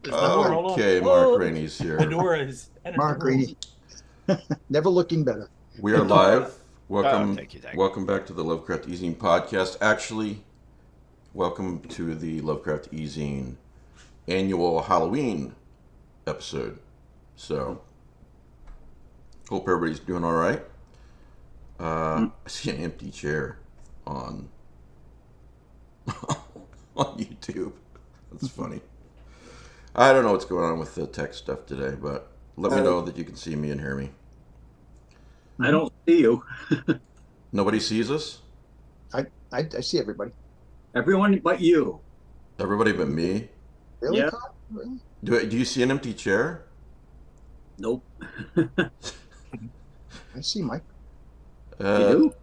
Is the door hold on? Okay, Mark Oh, Rainey's the here. door is entered the Mark room. Rainey. Never looking better. We are live. Oh, Welcome, thank you. welcome back to the Lovecraft E-Zine podcast. Actually, welcome to the Lovecraft E-Zine annual Halloween episode. So, hope everybody's doing all right. I see an empty chair on on YouTube. That's funny. I don't know what's going on with the tech stuff today, but let me know that you can see me and hear me. I don't see you. Nobody sees us? I see everybody. Everyone but you. Everybody but me? Really? Yeah. Carl? Really? Do you see an empty chair? Nope. I see Mike. You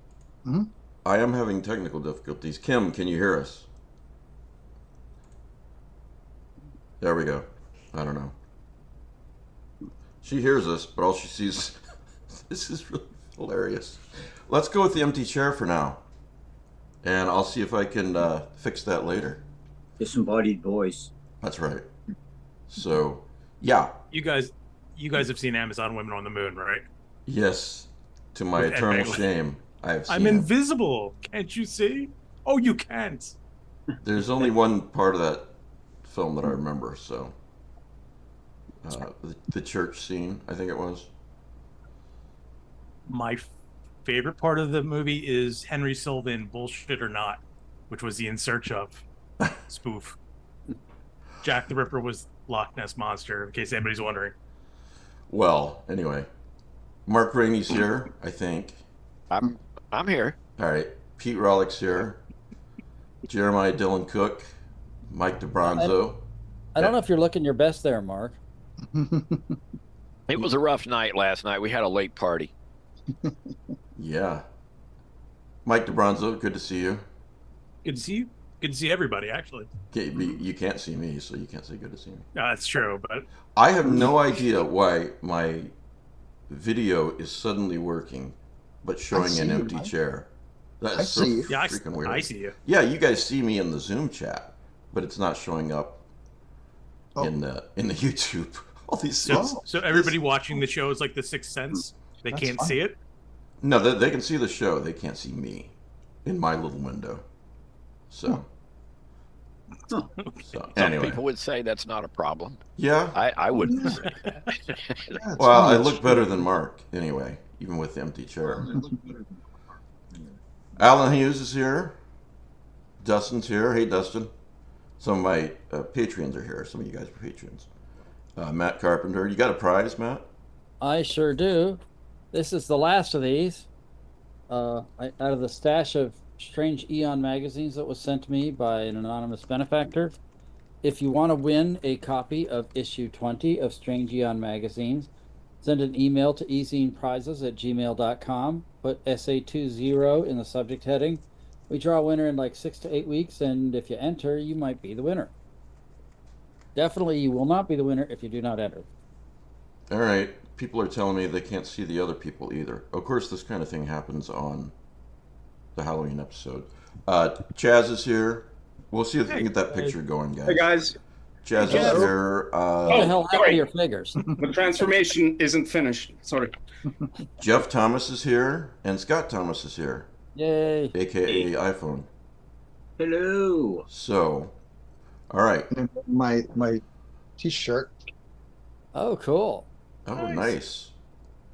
do? I am having technical difficulties. Kim, can you hear us? There we go. I don't know. She hears us, but all she sees... This is really hilarious. Let's go with the empty chair for now. And I'll see if I can fix that later. Disembodied voice. That's right. So, yeah. You guys have seen Amazon Women on the Moon, right? Yes. To my With Ed eternal Begley. shame, I have seen I'm it. invisible. Can't you see? Oh, you can't. There's only one part of that film that I remember, so... the church scene, I think it was. My favorite part of the movie is Henry Sylvan, Bullshit or Not, which was the In Search Of spoof. Jack the Ripper was Loch Ness Monster, in case anybody's wondering. Well, anyway. Mark Rainey's here, I think. I'm here. All right. Pete Rollick's here. Jeremiah Dylan Cook. Mike DeBronzo. I don't know if you're looking your best there, Mark. It was a rough night last night. We had a late party. Yeah. Mike DeBronzo, good to see you. Good to see you. Good to see everybody, actually. Okay, you can't see me, so you can't say good to see me. That's true, but I have no idea why my video is suddenly working, but showing see an you, empty Mike. chair. I That's so see you. yeah, freaking weird. I see you. Yeah, you guys see me in the Zoom chat, but it's not showing up in the YouTube. All these So everybody watching the show is like the Sixth Sense. They That's can't fine. see it. No, they can see the show. They can't see me in my little window. So, Huh. so Some anyway, people would say that's not a problem. yeah. I wouldn't say that. Yeah, it's Well, funny. I look better than Mark anyway, even with the empty chair. Alan Hughes is here. Dustin's here. Hey, Dustin. Some of my patrons are here. Some of you guys are patrons. Matt Carpenter. You got a prize, Matt? I sure do. This is the last of these. Out of the stash of strange Eon magazines that was sent to me by an anonymous benefactor. If you want to win a copy of issue 20 of Strange Eon magazines, send an email to ezineprizes@gmail.com. Put SA20 in the subject heading. We draw a winner in like 6 to 8 weeks, and if you enter, you might be the winner. Definitely, you will not be the winner if you do not enter. All right. People are telling me they can't see the other people either. Of course, this kind of thing happens on the Halloween episode. Chaz is here. We'll see if we can get that picture going, guys. Hey guys, Chaz is Chaz. here. What the hell happened to sorry. your figures? the transformation isn't finished. Sorry. Jeff Thomas is here, and Scott Thomas is here, Yay. aka iPhone. Hello. So, all right. And my t-shirt. Oh, cool. Oh, nice.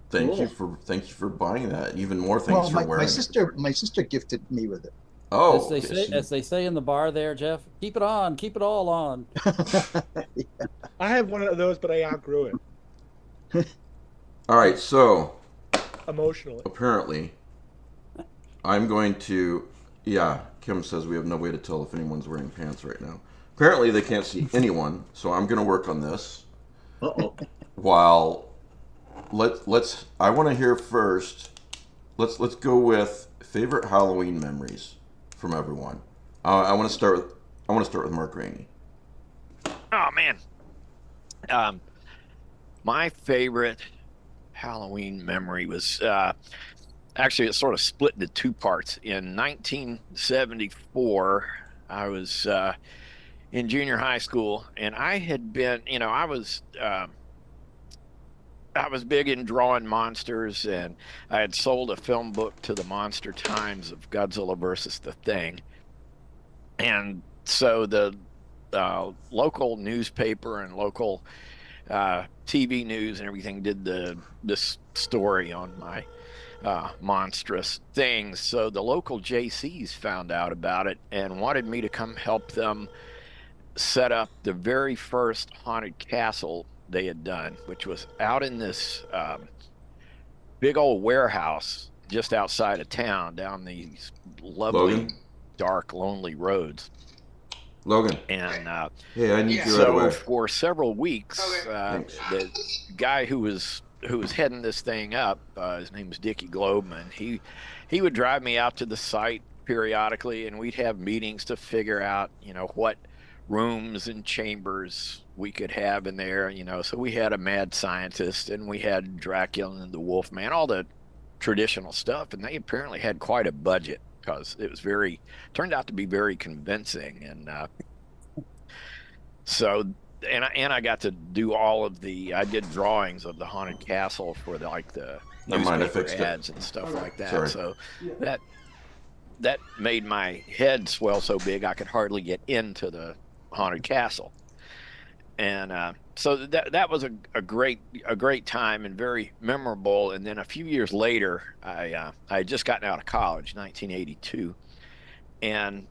Thank you for buying that. Even more thanks Well, for my wearing sister gifted me with it. it. Oh, As they say in the bar there, Jeff, keep it on, keep it all on. I have one of those, but I outgrew it all right. So emotionally. apparently, I'm going to. Yeah, Kim says we have no way to tell if anyone's wearing pants right now. Apparently, they can't see anyone, so I'm going to work on this. Uh-oh. While let's I want to hear first. Let's go with favorite Halloween memories from everyone. I want to start with Mark Rainey. Oh man. My favorite Halloween memory was actually it's sort of split into two parts. In 1974, I was in junior high school, and I had been, I was big in drawing monsters, and I had sold a film book to the Monster Times of Godzilla versus the Thing. And so the local newspaper and local TV news and everything did this story on my monstrous things. So the local JCs found out about it and wanted me to come help them set up the very first haunted castle they had done, which was out in this big old warehouse just outside of town, down these lovely, Logan? dark, lonely roads. Logan. And Hey, I need you right so away. for several weeks, Thanks. the guy who was heading this thing up, his name was Dickie Globman. He would drive me out to the site periodically, and we'd have meetings to figure out, what rooms and chambers we could have in there. So we had a mad scientist, and we had Dracula and the Wolfman, all the traditional stuff, and they apparently had quite a budget because it was turned out to be very convincing. And so I got to do I did drawings of the haunted castle for the Never mind, I newspaper fixed it. ads and stuff like that. Sorry. So that made my head swell so big I could hardly get into the haunted castle. And so that was a great time and very memorable. And then a few years later, I had just gotten out of college, 1982, and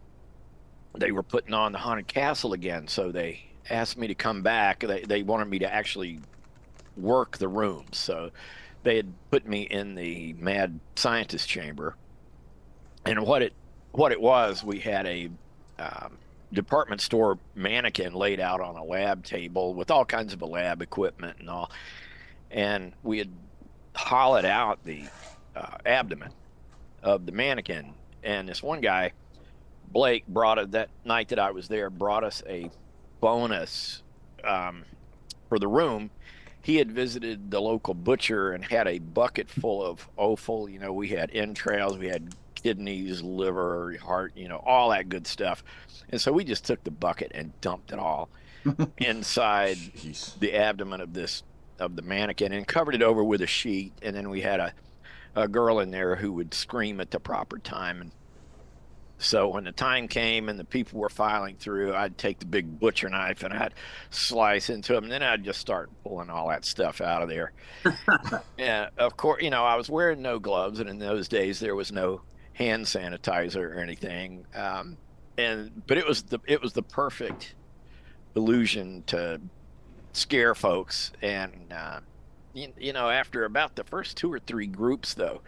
they were putting on the haunted castle again. So they asked me to come back. They wanted me to actually work the rooms. So they had put me in the mad scientist chamber. And what it was, we had a department store mannequin laid out on a lab table with all kinds of lab equipment and all. And we had hollowed out the abdomen of the mannequin. And this one guy, Blake, that night that I was there, brought us a bonus for the room. He had visited the local butcher and had a bucket full of offal. We had entrails, we had kidneys, liver, heart, all that good stuff. And so we just took the bucket and dumped it all inside Jeez. the abdomen of the mannequin and covered it over with a sheet. And then we had a girl in there who would scream at the proper time. And so when the time came and the people were filing through, I'd take the big butcher knife and I'd slice into them. And then I'd just start pulling all that stuff out of there. Yeah, of course, I was wearing no gloves, and in those days there was no hand sanitizer or anything. But it was the perfect illusion to scare folks. And after about the first 2 or 3 groups, though,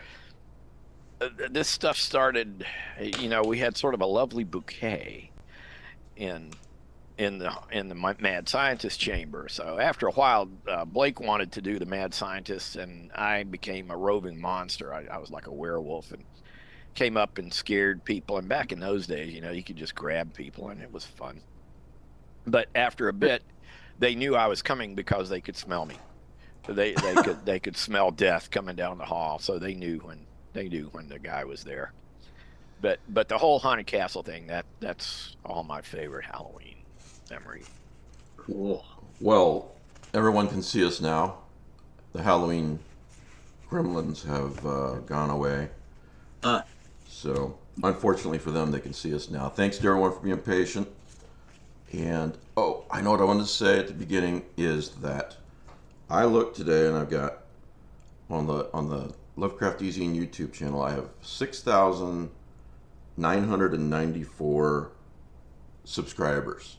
this stuff started. We had sort of a lovely bouquet in the mad scientist chamber. So after a while, Blake wanted to do the mad scientist, and I became a roving monster. I was like a werewolf and came up and scared people. And back in those days, you could just grab people, and it was fun. But after a bit, they knew I was coming because they could smell me. They could smell death coming down the hall, so they knew when the guy was there. But the whole haunted castle thing, that's all my favorite Halloween memory. Cool. Well, everyone can see us now. The Halloween gremlins have gone away. So, unfortunately for them, they can see us now. Thanks to everyone for being patient. And, I know what I wanted to say at the beginning is that I looked today, and I've got on the Lovecraft E-Zine YouTube channel, I have 6,994 subscribers.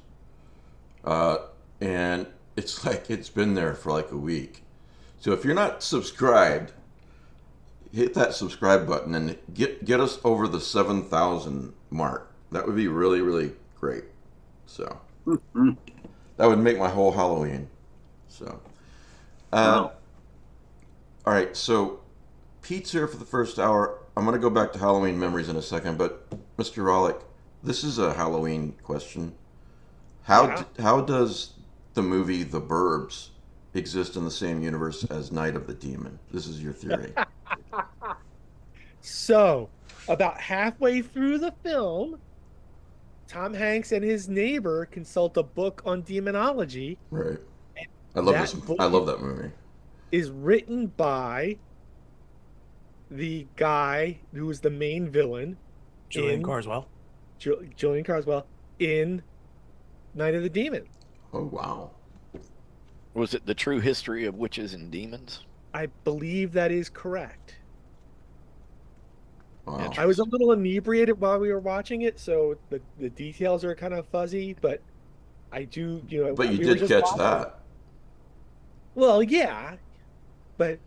And it's like it's been there for like a week. So if you're not subscribed, hit that subscribe button and get us over the 7,000 mark. That would be really, really great. So that would make my whole Halloween. So, Wow. all right. So Pete's here for the first hour. I'm going to go back to Halloween memories in a second, but Mr. Rollick, this is a Halloween question. How does the movie The Burbs exist in the same universe as Night of the Demon? This is your theory. So, about halfway through the film, Tom Hanks and his neighbor consult a book on demonology. Right. I love That this. book I love that movie. is written by the guy who was the main villain, Julian in Carswell. Julian Carswell, in Night of the Demon. Oh wow. Was it The True History of Witches and Demons? I believe that is correct. Wow. I was a little inebriated while we were watching it, so the details are kind of fuzzy, but I do, But you we were did just catch watching- that. Well, yeah, but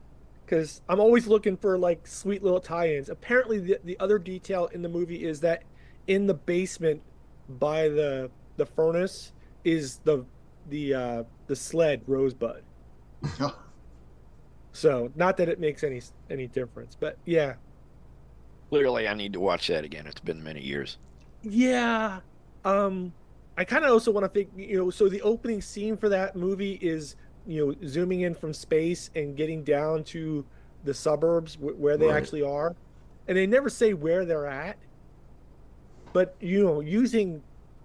because I'm always looking for like sweet little tie-ins. Apparently, the other detail in the movie is that in the basement by the furnace is the sled Rosebud. So not that it makes any difference, but yeah. Clearly, I need to watch that again. It's been many years. Yeah. I kind of also want to think, so the opening scene for that movie is, zooming in from space and getting down to the suburbs where they Right. actually are. And they never say where they're at. But, using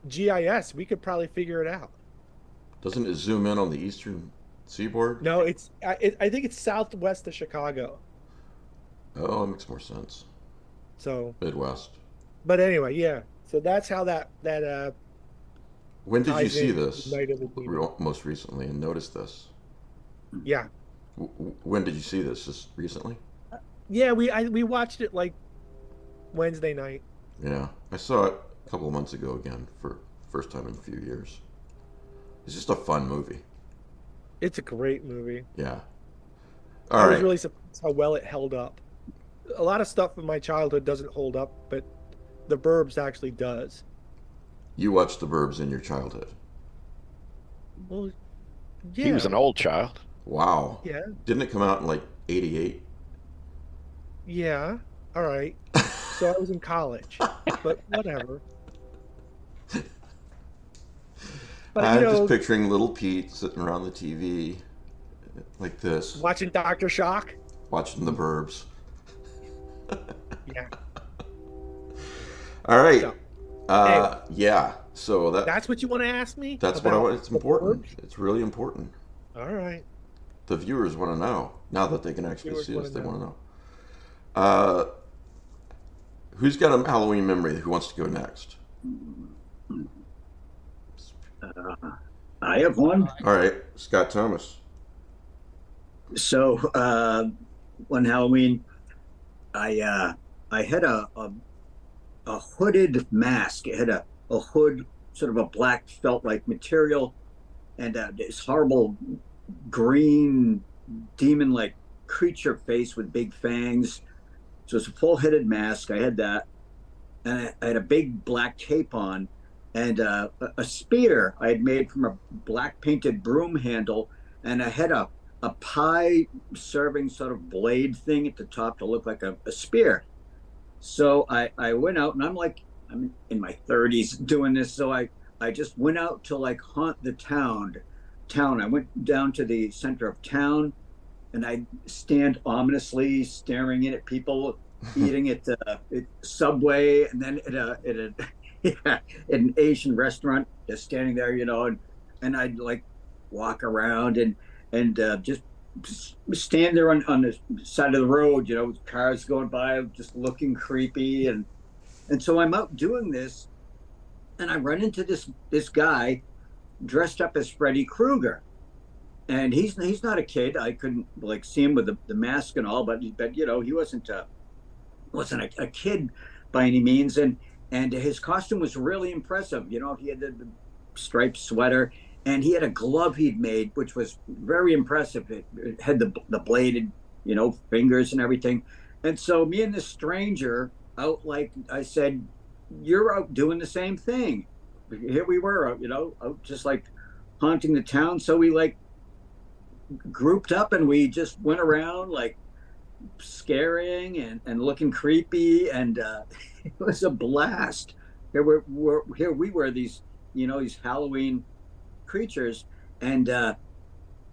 GIS, we could probably figure it out. Doesn't it zoom in on the eastern seaboard? No, I think it's southwest of Chicago. Oh, that makes more sense. So, Midwest. but anyway, yeah. So that's how that When did you ties see in this? with Night of the Demon. Most recently, and noticed this. Yeah. When did you see this? Just recently? Yeah, we watched it like Wednesday night. Yeah, I saw it a couple of months ago again for first time in a few years. It's just a fun movie. It's a great movie. Yeah. I All was right. really surprised how well it held up. A lot of stuff from my childhood doesn't hold up, but The Burbs actually does. You watched The Burbs in your childhood. Well, yeah. He was an old child. Wow. Yeah. Didn't it come out in like '88? Yeah. All right. So I was in college, but whatever. But I'm just picturing little Pete sitting around the TV like this, watching Dr. Shock. watching The Burbs. Yeah. All right. So, yeah. So that's what you want to ask me? that's what I about want. It's The important. Burbs? It's really important. All right. The viewers want to know now that they can actually Viewers see wanna us. They know. want to know. Who's got a Halloween memory? Who wants to go next? I have one. All right, Scott Thomas. So one Halloween, I had a hooded mask. It had a hood, sort of a black felt-like material, and this horrible green demon-like creature face with big fangs. So it's a full-headed mask. I had that, and I had a big black cape on, and a spear I had made from a black painted broom handle, and I had a pie serving sort of blade thing at the top to look like a spear. So I went out, and I'm in my 30s doing this, so I just went out to like haunt the town. I went down to the center of town, and I stand ominously staring in at people eating at Subway, and then at an Asian restaurant, just standing there, and I'd like walk around and just stand there on the side of the road, with cars going by, just looking creepy, and so I'm out doing this, and I run into this guy dressed up as Freddy Krueger, and he's not a kid. I couldn't like see him with the mask and all, but he wasn't a kid by any means, and his costume was really impressive. He had the striped sweater, and he had a glove he'd made, which was very impressive. It had the bladed, fingers and everything. And so me and this stranger out, like I said, you're out doing the same thing. Here we were, out just like haunting the town. So we like grouped up and we just went around like scaring and looking creepy, and it was a blast. Here we were, these these Halloween creatures, and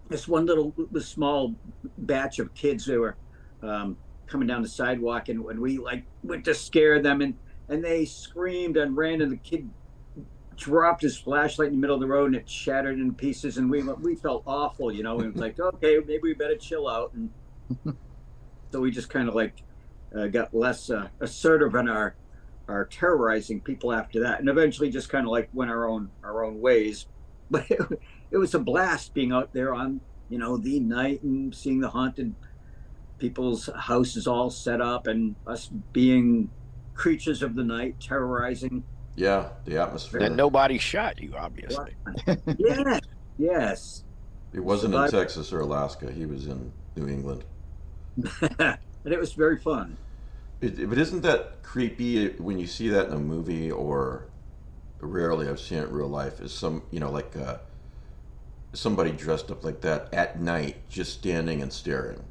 this one this small batch of kids who were coming down the sidewalk, and when we like went to scare them, and they screamed and ran, and the kid dropped his flashlight in the middle of the road and it shattered in pieces, and we felt awful, you know. And it was like, okay, maybe we better chill out. And so we just kind of like got less assertive in our terrorizing people after that, and eventually just kind of like went our own ways. But it was a blast being out there on, you know, the night and seeing the haunted people's houses all set up and us being creatures of the night terrorizing. Yeah, the atmosphere. And nobody shot you, obviously. Yeah, yes. It wasn't in Texas or Alaska. He was in New England. And it was very fun. But isn't that creepy when you see that in a movie, or rarely I've seen it in real life, is some, you know, like somebody dressed up like that at night just standing and staring.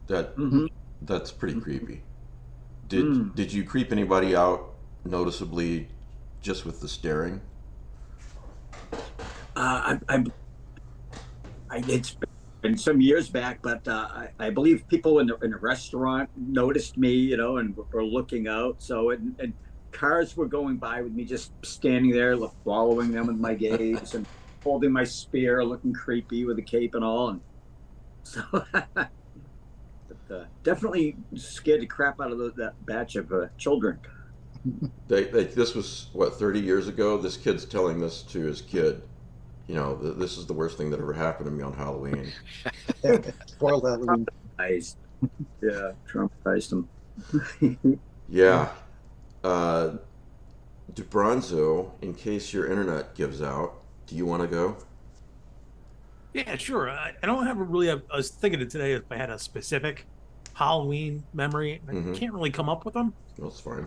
That's pretty creepy. Did you creep anybody out noticeably just with the staring? It's been some years back, but I believe people in a restaurant noticed me, you know, and were looking out. So and cars were going by with me just standing there, following them with my gaze and holding my spear, looking creepy with a cape and all. And so definitely scared the crap out of that batch of children. This was, what, 30 years ago? This kid's telling this to his kid. You know, this is the worst thing that ever happened to me on Halloween. Spoiled Halloween. Yeah, traumatized him. Yeah. DeBronzo, in case your internet gives out, do you want to go? Yeah, sure. I don't have I was thinking of today if I had a specific Halloween memory. I can't really come up with them. That's fine.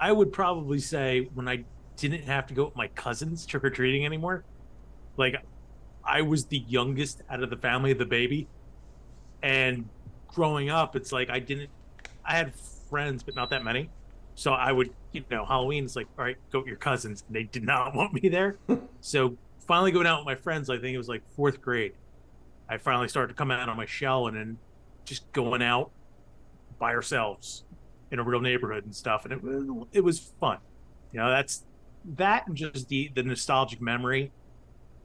I would probably say when I didn't have to go with my cousins trick-or-treating anymore. Like, I was the youngest out of the family, the baby. And growing up, it's like I had friends, but not that many. So I would, you know, Halloween is like, all right, go with your cousins. And they did not want me there. So finally going out with my friends, I think it was like 4th grade. I finally started to come out on my shell and then just going out by ourselves in a real neighborhood and stuff. And it was fun. You know, that and just the nostalgic memory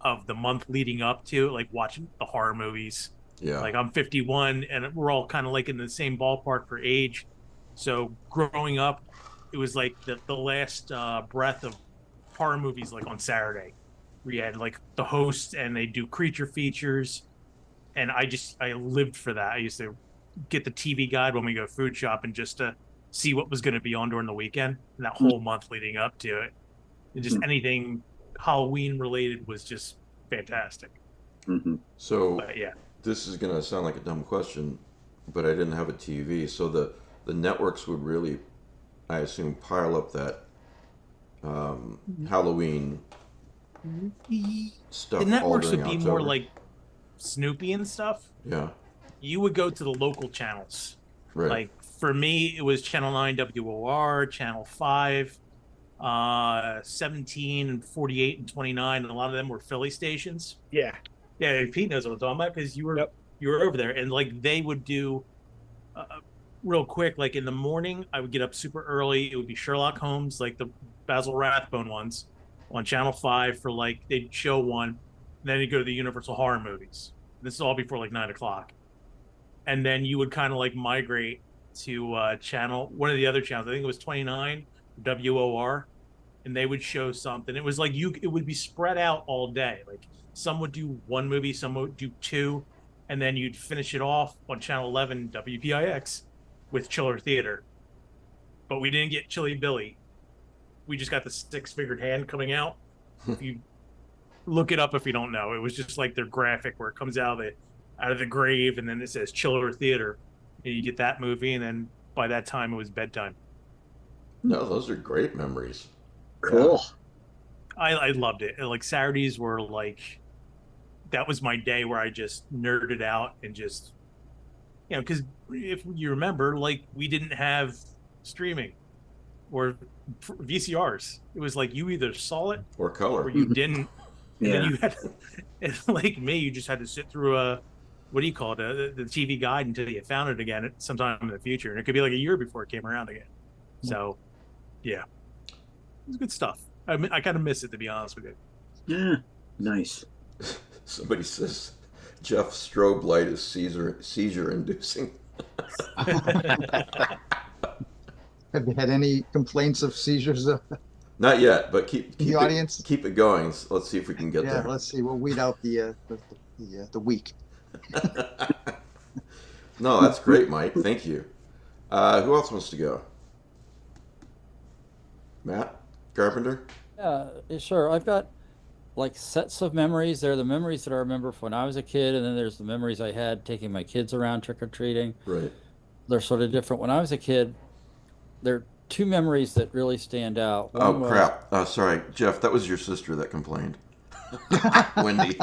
of the month leading up to, like, watching the horror movies. Yeah. Like, I'm 51 and we're all kind of like in the same ballpark for age. So growing up, it was like the last breath of horror movies, like on Saturday. We had like the hosts and they do creature features. And I lived for that. I used to get the TV guide when we go food shopping just to see what was going to be on during the weekend and that whole month leading up to it. And just anything Halloween related was just fantastic. So but, yeah, this is going to sound like a dumb question, but I didn't have a TV. So the networks would really, I assume, pile up that Halloween stuff. The networks all would during be October. more like Snoopy and stuff. Yeah. You would go to the local channels. Right. Like for me, it was Channel 9 WOR, Channel 5, 17 and 48 and 29, and a lot of them were Philly stations. Yeah. Yeah, Pete knows what I'm talking about because you were over there, and like they would do real quick. Like in the morning, I would get up super early. It would be Sherlock Holmes, like the Basil Rathbone ones, on Channel 5 for like they'd show one, and then you'd go to the Universal horror movies. This is all before like 9 o'clock, and then you would kind of like migrate to one of the other channels. I think it was 29 WOR, and they would show something. It was like it would be spread out all day. Like some would do one movie, some would do two, and then you'd finish it off on Channel 11 WPIX with Chiller Theater. But we didn't get Chilly Billy. We just got the 6-figured hand coming out. If you look it up if you don't know, it was just like their graphic where it comes out of the grave, and then it says Chiller Theater, and you get that movie, and then by that time it was bedtime. No, those are great memories. Cool. I loved it. Like Saturdays were like, that was my day where I just nerded out and just, you know, because if you remember, like we didn't have streaming or VCRs. It was like you either saw it Or color. or you didn't. And Yeah. then you had, and like me, you just had to sit through what do you call it, the TV guide until you found it again at sometime in the future, and it could be like a year before it came around again. So, yeah, it was good stuff. I kind of miss it, to be honest with you. Yeah, nice. Somebody says Jeff's strobe light is seizure inducing. Have you had any complaints of seizures? Not yet, but keep The audience? keep it going. Let's see if we can get Yeah, there. let's see. We'll weed out the weak. No, that's great, Mike. Thank you. Who else wants to go? Matt Carpenter? Yeah, sure. I've got like sets of memories. There are the memories that I remember from when I was a kid, and then there's the memories I had taking my kids around trick or treating. Right. They're sort of different. When I was a kid, there are two memories that really stand out. Oh, One was, crap. Sorry, Jeff, that was your sister that complained. Wendy.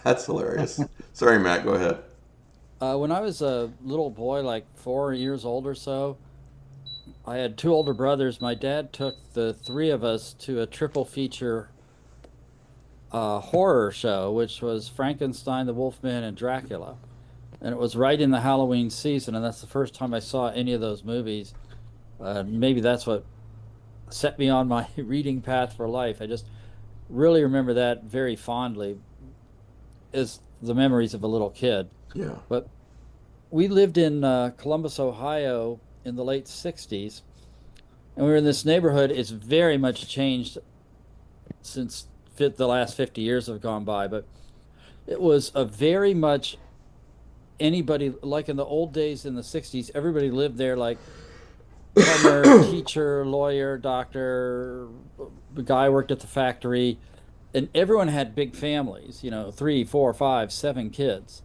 That's hilarious. Sorry, Matt, go ahead. when I was a little boy, like 4 years old or so, I had two older brothers. My dad took the three of us to a triple feature horror show, which was Frankenstein, the Wolfman, and Dracula. And it was right in the Halloween season, and that's the first time I saw any of those movies. Maybe that's what set me on my reading path for life. I just really remember that very fondly as the memories of a little kid. Yeah. But we lived in Columbus, Ohio in the late 60s, and we were in this neighborhood. It's very much changed since the last 50 years have gone by, but it was a very much anybody, like in the old days in the 60s, everybody lived there, like plumber, teacher, lawyer, doctor, the guy worked at the factory, and everyone had big families, 3, 4, 5, 7 kids,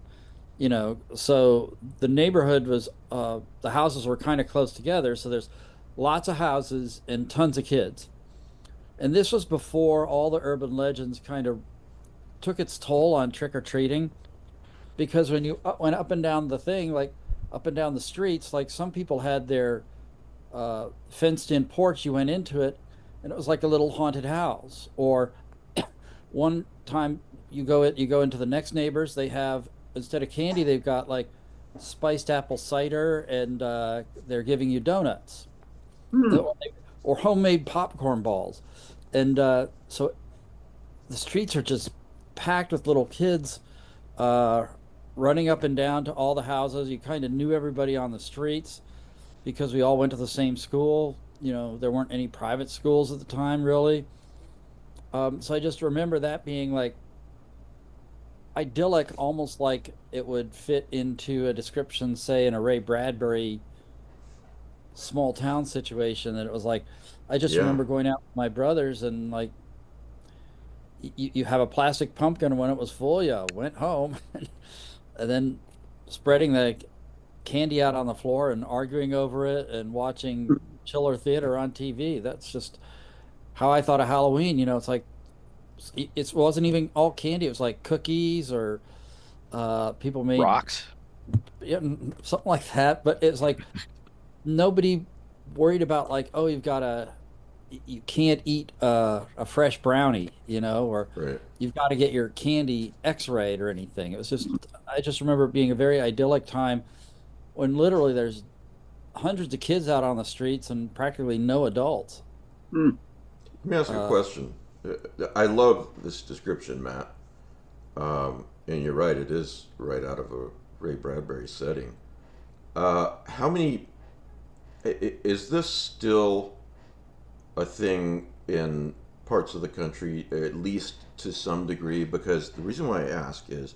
so the neighborhood was the houses were kind of close together, so there's lots of houses and tons of kids. And this was before all the urban legends kind of took its toll on trick-or-treating, because when you went up and down the thing, like up and down the streets, like some people had their fenced-in porch, you went into it, and it was like a little haunted house. Or one time you go into the next neighbors, they have, instead of candy, they've got like spiced apple cider, and they're giving you donuts. Or homemade popcorn balls. And so the streets are just packed with little kids running up and down to all the houses. You kind of knew everybody on the streets because we all went to the same school. There weren't any private schools at the time, really. So I just remember that being like idyllic, almost like it would fit into a description, say, in a Ray Bradbury small town situation. That it was like, I just remember going out with my brothers, and like you have a plastic pumpkin, and when it was full, you went home and then spreading the candy out on the floor and arguing over it and watching chiller theater on TV. That's just how I thought of Halloween. It's like it wasn't even all candy. It was like cookies, or people made Rocks. yeah, something like that. But it's like nobody worried about like, oh, you can't eat a fresh brownie, or Right. you've got to get your candy x-rayed or anything. It was just, I just remember it being a very idyllic time when literally there's hundreds of kids out on the streets and practically no adults. Let me ask you a question. I love this description, Matt. And you're right, it is right out of a Ray Bradbury setting. How many, is this still a thing in parts of the country, at least to some degree? Because the reason why I ask is,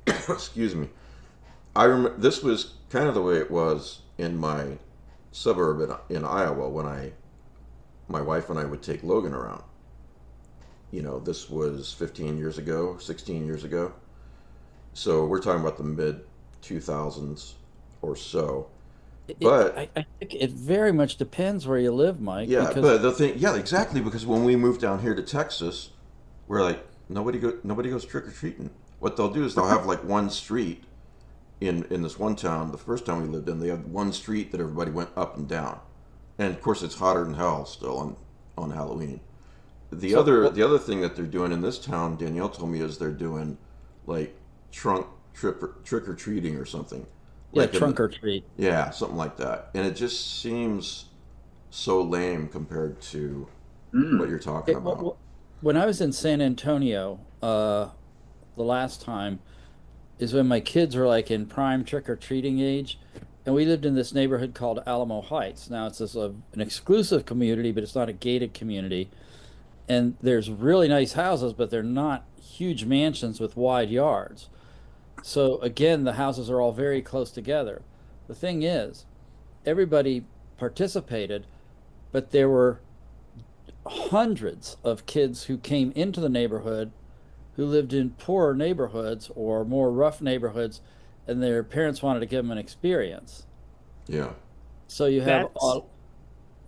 excuse me, I remember this was kind of the way it was in my suburb in Iowa when my wife and I would take Logan around. This was 15 years ago, 16 years ago. So we're talking about the mid 2000s or so. But I think it very much depends where you live, Mike. yeah, because but the thing, yeah, exactly. Because when we moved down here to Texas, we're like nobody goes trick or treating. What they'll do is they'll have like one street in this one town. The first time we lived in, they had one street that everybody went up and down, and of course it's hotter than hell still on Halloween. The other thing that they're doing in this town, Danielle told me, is they're doing like trick or treating or something. yeah, Like trunk or treat. yeah, something like that. And it just seems so lame compared to Mm. what you're talking It, about? when I was in San Antonio, the last time is when my kids were like in prime trick-or-treating age, and we lived in this neighborhood called Alamo Heights. Now it's an exclusive community, but it's not a gated community. And there's really nice houses, but they're not huge mansions with wide yards. So again, the houses are all very close together. The thing is, everybody participated, but there were hundreds of kids who came into the neighborhood who lived in poorer neighborhoods or more rough neighborhoods, and their parents wanted to give them an experience. Yeah. So you have That's all,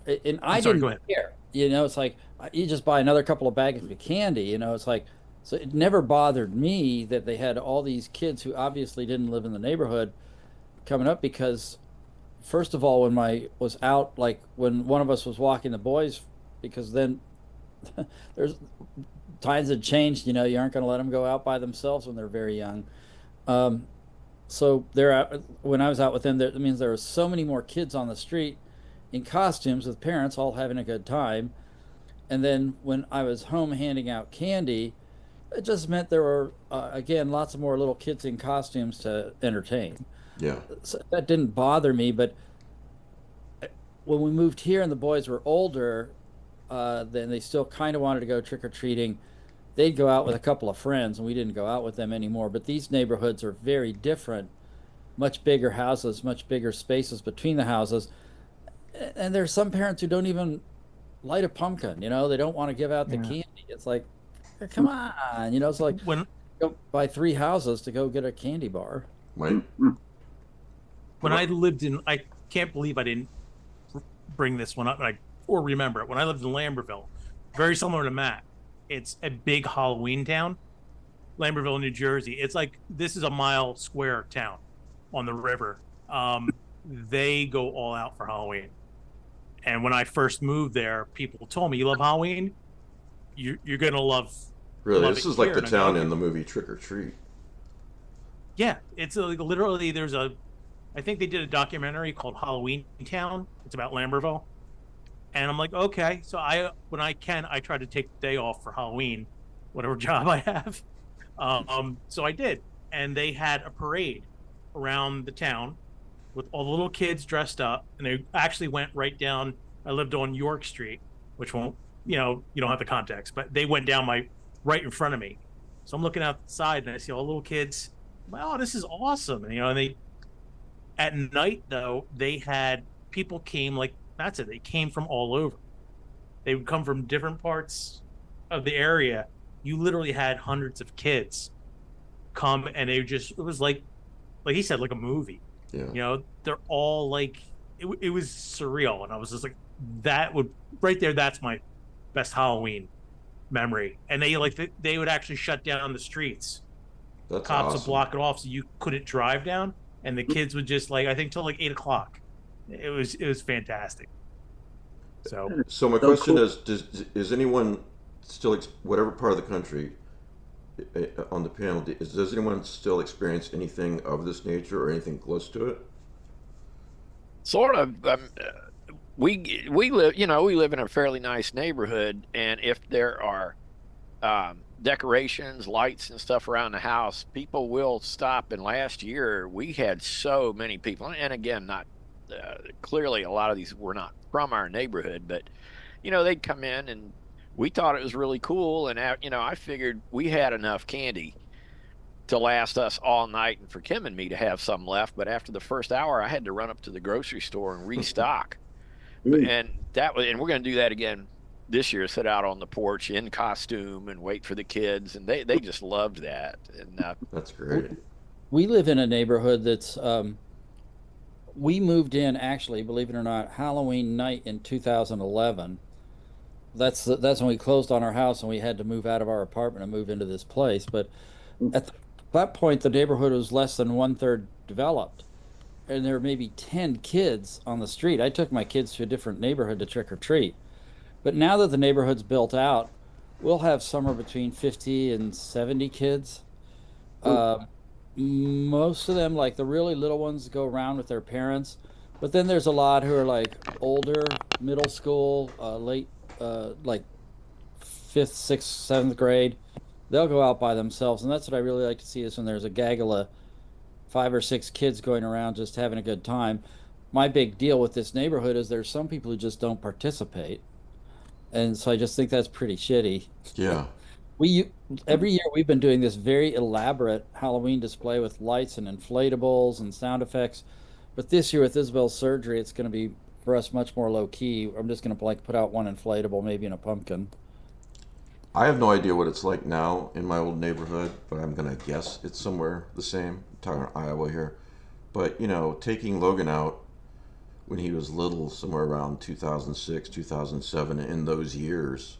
and I I'm sorry, go didn't ahead. care. It's like you just buy another couple of bags of candy. It's like, so it never bothered me that they had all these kids who obviously didn't live in the neighborhood coming up because, first of all, when I was out, like when one of us was walking the boys, because then there's times had changed. You aren't going to let them go out by themselves when they're very young. Um, so they're out, when I was out with them, that means there were so many more kids on the street in costumes with parents all having a good time. And then when I was home handing out candy, it just meant there were again lots of more little kids in costumes to entertain. Yeah. So that didn't bother me, but when we moved here and the boys were older, then they still kind of wanted to go trick or treating. They'd go out with a couple of friends, and we didn't go out with them anymore. But these neighborhoods are very different, much bigger houses, much bigger spaces between the houses. And there's some parents who don't even light a pumpkin. They don't want to give out the Yeah. candy. It's like, come on. It's like When go buy 3 houses to go get a candy bar. Mike? when I lived in, I can't believe I didn't bring this one up, or remember it. When I lived in Lambertville, very similar to Matt, it's a big Halloween town, Lambertville, New Jersey. It's like this is a mile square town on the river. They go all out for Halloween. And when I first moved there, people told me, "You love Halloween? You're gonna Really? love This it is like here." the And I go, town "Okay." in the movie Trick or Treat. Yeah, it's like literally I think they did a documentary called Halloween Town. It's about Lambertville, and I'm like, okay. So when I can, I try to take the day off for Halloween, whatever job I have. So I did, and they had a parade around the town with all the little kids dressed up, and they actually went right down. I lived on York Street, which won't, you don't have the context, but they went down right in front of me. So I'm looking outside and I see all the little kids. Wow, this is awesome. And they at night though, they had people came like that's it. They came from all over. They would come from different parts of the area. You literally had hundreds of kids come, and it was like he said, like a movie. Yeah. They're all like it was surreal, and I was just like, that would right there. That's my best Halloween memory. And they would actually shut down the streets. That's Cops awesome. would block it off so you couldn't drive down, and the kids would just I think till like 8 o'clock. It was fantastic. So my So question cool. is anyone still whatever part of the country on the panel does anyone still experience anything of this nature or anything close to it? Sort of. We live, we live in a fairly nice neighborhood, and if there are decorations, lights, and stuff around the house, people will stop. And last year, we had so many people, and again, not clearly a lot of these were not from our neighborhood, but they'd come in, and we thought it was really cool. And I figured we had enough candy to last us all night, and for Kim and me to have some left. But after the first hour, I had to run up to the grocery store and restock. And we're going to do that again this year. Sit out on the porch in costume and wait for the kids, and they just loved that. And That's great. We live in a neighborhood that's we moved in, actually, believe it or not, Halloween night in 2011. That's when we closed on our house and we had to move out of our apartment and move into this place. But at that point, the neighborhood was less than 1/3 developed, and there were maybe 10 kids on the street. I took my kids to a different neighborhood to trick or treat. But now that the neighborhood's built out, we'll have somewhere between 50 and 70 kids. Most of them, like the really little ones, go around with their parents. But then there's a lot who are like older, middle school, late, like fifth, sixth, seventh grade. They'll go out by themselves, and that's what I really like to see is when there's a gaggle of 5 or 6 kids going around just having a good time. My big deal with this neighborhood is there's some people who just don't participate, and so I just think that's pretty shitty. Yeah. We every year we've been doing this very elaborate Halloween display with lights and inflatables and sound effects, but this year with Isabel's surgery, it's going to be for us much more low key. I'm just going to like put out one inflatable, maybe in a pumpkin. I have no idea what it's like now in my old neighborhood, but I'm going to guess it's somewhere the same. I'm talking Iowa here. But, you know, taking Logan out when he was little, somewhere around 2006, 2007, in those years,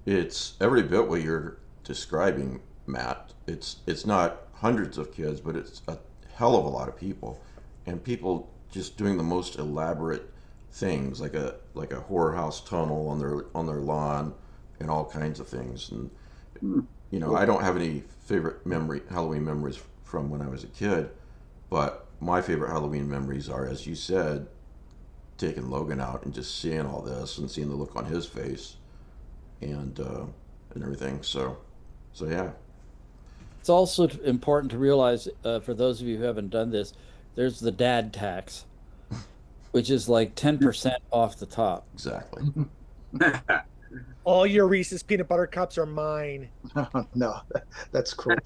it's every bit what you're describing, Matt. It's not hundreds of kids, but it's a hell of a lot of people. And people just doing the most elaborate things, like a horror house tunnel on their lawn, and all kinds of things. And you know, I don't have any favorite Halloween memories from when I was a kid, but my favorite Halloween memories are, as you said, taking Logan out and just seeing all this and seeing the look on his face and everything. So yeah. It's also important to realize, for those of you who haven't done this, there's the dad tax, which is like 10% off the top. Exactly. All your Reese's peanut butter cups are mine. No, that's cruel.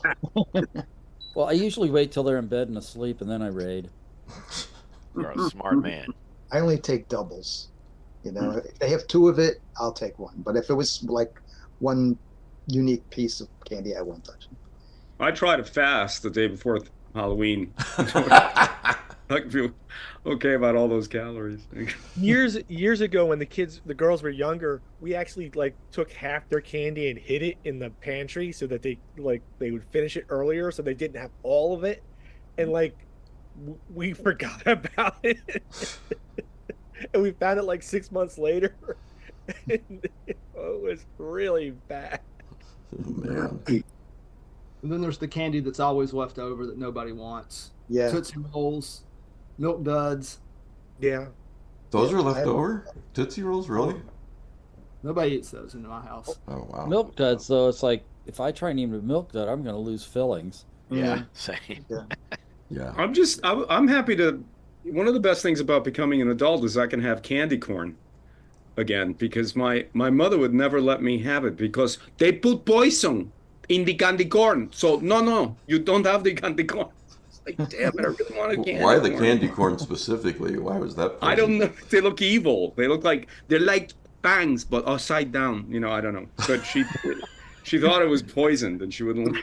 Well, I usually wait till they're in bed and asleep, and then I raid. You're a smart man. I only take doubles. You know, if they have 2 of it, I'll take 1. But if it was like one unique piece of candy, I won't touch it. I try to fast the day before Halloween. I feel okay about all those calories. Years ago, when the girls were younger, we actually like took half their candy and hid it in the pantry so that they would finish it earlier, so they didn't have all of it, and like we forgot about it, and we found it like 6 months later, and it was really bad. Oh, man. And then there's the candy that's always left over that nobody wants. Yeah. Tootsie Rolls, Milk Duds. Yeah. Those are left over? Tootsie Rolls, really? Nobody eats those in my house. Oh, wow. Milk duds, though, it's like if I try and eat a milk dud, I'm going to lose fillings. Yeah, same. Yeah. I'm happy to. One of the best things about becoming an adult is I can have candy corn again, because my mother would never let me have it because they put poison in the candy corn. So no, you don't have the candy corn. It's like, damn it, I really want a candy corn. Why the candy corn specifically? Why was that? I don't know. They look evil. They're like bangs, but upside down. You know, I don't know. But she thought it was poisoned, and she wouldn't.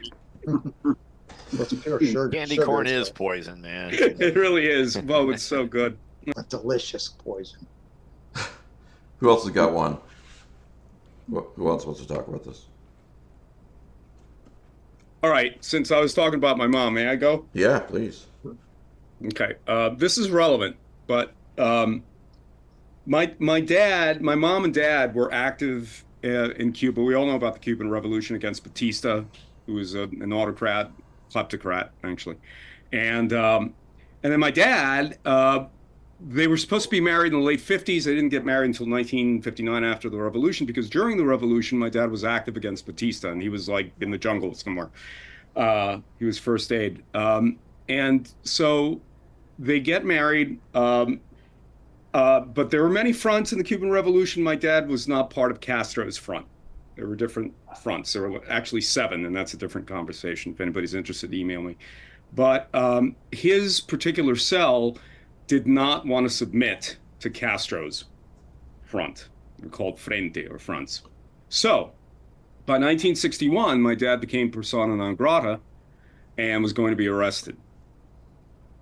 That's pure sugar. Candy corn is poison, man. It really is. Well, it's so good. A delicious poison. Who else has got one? Who else wants to talk about this? All right. Since I was talking about my mom, may I go? Yeah, please. Okay. This is relevant, but my mom and dad were active in Cuba. We all know about the Cuban Revolution against Batista, who was an autocrat, kleptocrat, actually. And then my dad, they were supposed to be married in the late 50s. They didn't get married until 1959 after the revolution, because during the revolution, my dad was active against Batista, and he was like in the jungle somewhere. He was first aid. And so they get married, but there were many fronts in the Cuban Revolution. My dad was not part of Castro's front. There were different fronts. There were actually 7, and that's a different conversation. If anybody's interested, email me. But his particular cell did not want to submit to Castro's front. They're called Frente, or fronts. So by 1961, my dad became persona non grata and was going to be arrested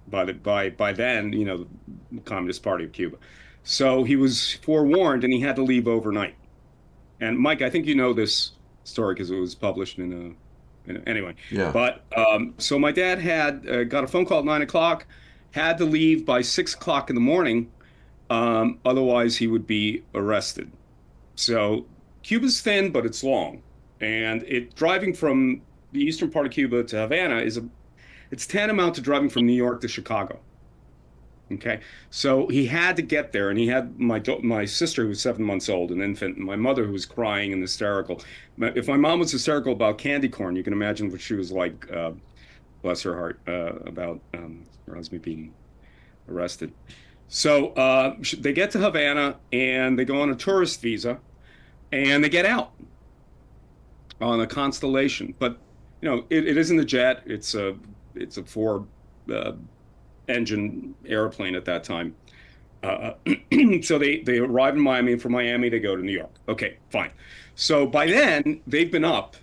by then, you know, the Communist Party of Cuba. So he was forewarned, and he had to leave overnight. And Mike, I think you know this story because it was published in anyway. Yeah. But so my dad had got a phone call at 9 o'clock, had to leave by 6 o'clock in the morning, otherwise he would be arrested. So Cuba's thin, but it's long, and driving from the eastern part of Cuba to Havana it's tantamount to driving from New York to Chicago. Okay, so he had to get there, and he had my sister, who was 7 months old, an infant, and my mother, who was crying and hysterical. If my mom was hysterical about candy corn, you can imagine what she was like, bless her heart, about her husband being arrested. So they get to Havana, and they go on a tourist visa, and they get out on a Constellation. But it isn't a jet; it's a four engine airplane at that time. So they arrive in Miami, and from Miami they go to New York. Okay, fine. So by then they've been up,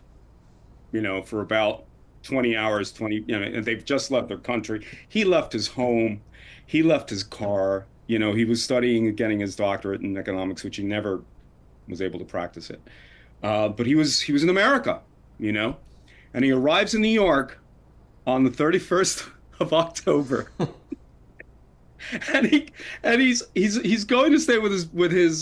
for about 20 hours, and they've just left their country. He left his home, he left his car. He was studying and getting his doctorate in economics, which he never was able to practice it. But he was in America, and he arrives in New York on the 31st of October. and he's going to stay with his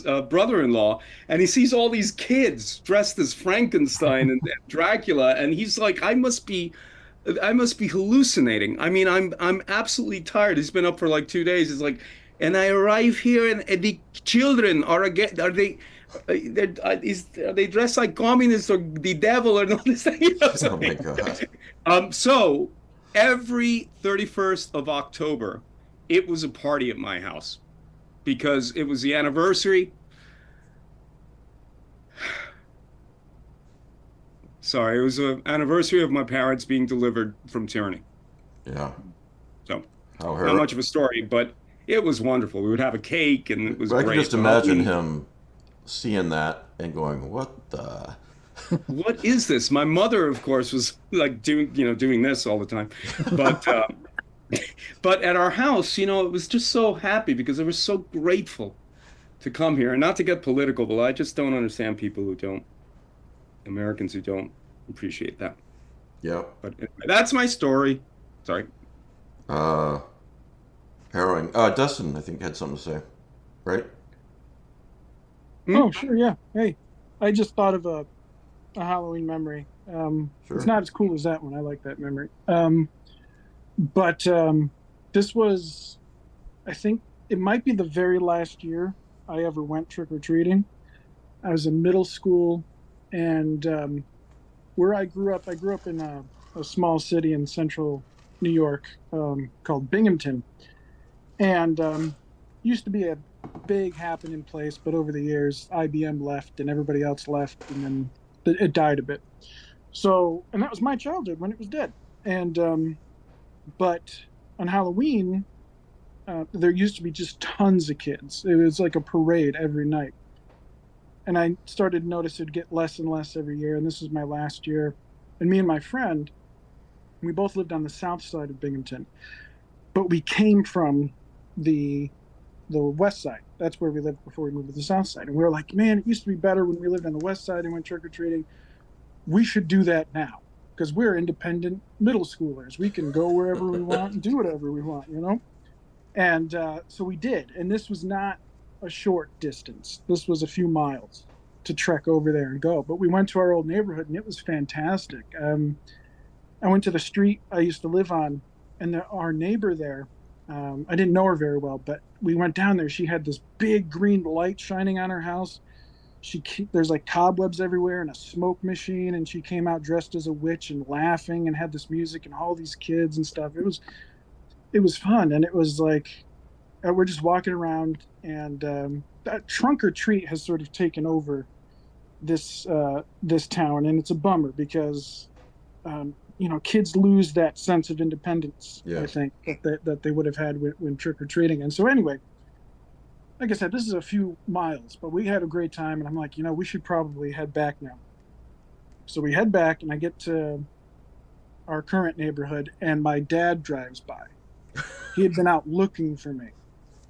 brother-in-law, and he sees all these kids dressed as Frankenstein and Dracula, and he's like, I must be hallucinating. I mean, I'm absolutely tired. He's been up for like 2 days. He's like, and I arrive here, and the children are they dressed like communists or the devil or all this thing? Oh my God. So every 31st of October, it was a party at my house because it was the anniversary. Sorry, it was an anniversary of my parents being delivered from tyranny. Yeah. So not much of a story, but it was wonderful. We would have a cake, and it was great. I can just imagine him seeing that and going, "What the? What is this?" My mother, of course, was like doing this all the time, but at our house, it was just so happy because they were so grateful to come here. And not to get political, but I just don't understand Americans who don't appreciate that. Yeah. But anyway, that's my story. Sorry. Harrowing. Dustin, I think, had something to say, right? Oh, sure, yeah. Hey, I just thought of a Halloween memory. Sure. It's not as cool as that one. I like that memory. But this was, I think, it might be the very last year I ever went trick-or-treating. I was in middle school, and where I grew up in a small city in central New York called Binghamton. And used to be a big happening place, but over the years, IBM left and everybody else left, and then it died a bit. So, and that was my childhood when it was dead. And but on Halloween, there used to be just tons of kids. It was like a parade every night. And I started to notice it'd get less and less every year. And this is my last year. And me and my friend, we both lived on the south side of Binghamton, but we came from the west side. That's where we lived before we moved to the south side. And we were like, man, it used to be better when we lived on the west side and went trick-or-treating. We should do that now because we're independent middle schoolers. We can go wherever we want and do whatever we want, And so we did. And this was not a short distance. This was a few miles to trek over there and go. But we went to our old neighborhood, and it was fantastic. I went to the street I used to live on, and our neighbor there, I didn't know her very well, but we went down there. She had this big green light shining on her house. There's like cobwebs everywhere and a smoke machine, and she came out dressed as a witch and laughing and had this music and all these kids and stuff. It was fun, and it was like we're just walking around, and that trunk or treat has sort of taken over this town, and it's a bummer because kids lose that sense of independence. Yeah. I think that they would have had when trick-or-treating. And so anyway, like I said, this is a few miles, but we had a great time, and I'm like, we should probably head back now. So we head back, and I get to our current neighborhood, and my dad drives by. He had been out looking for me.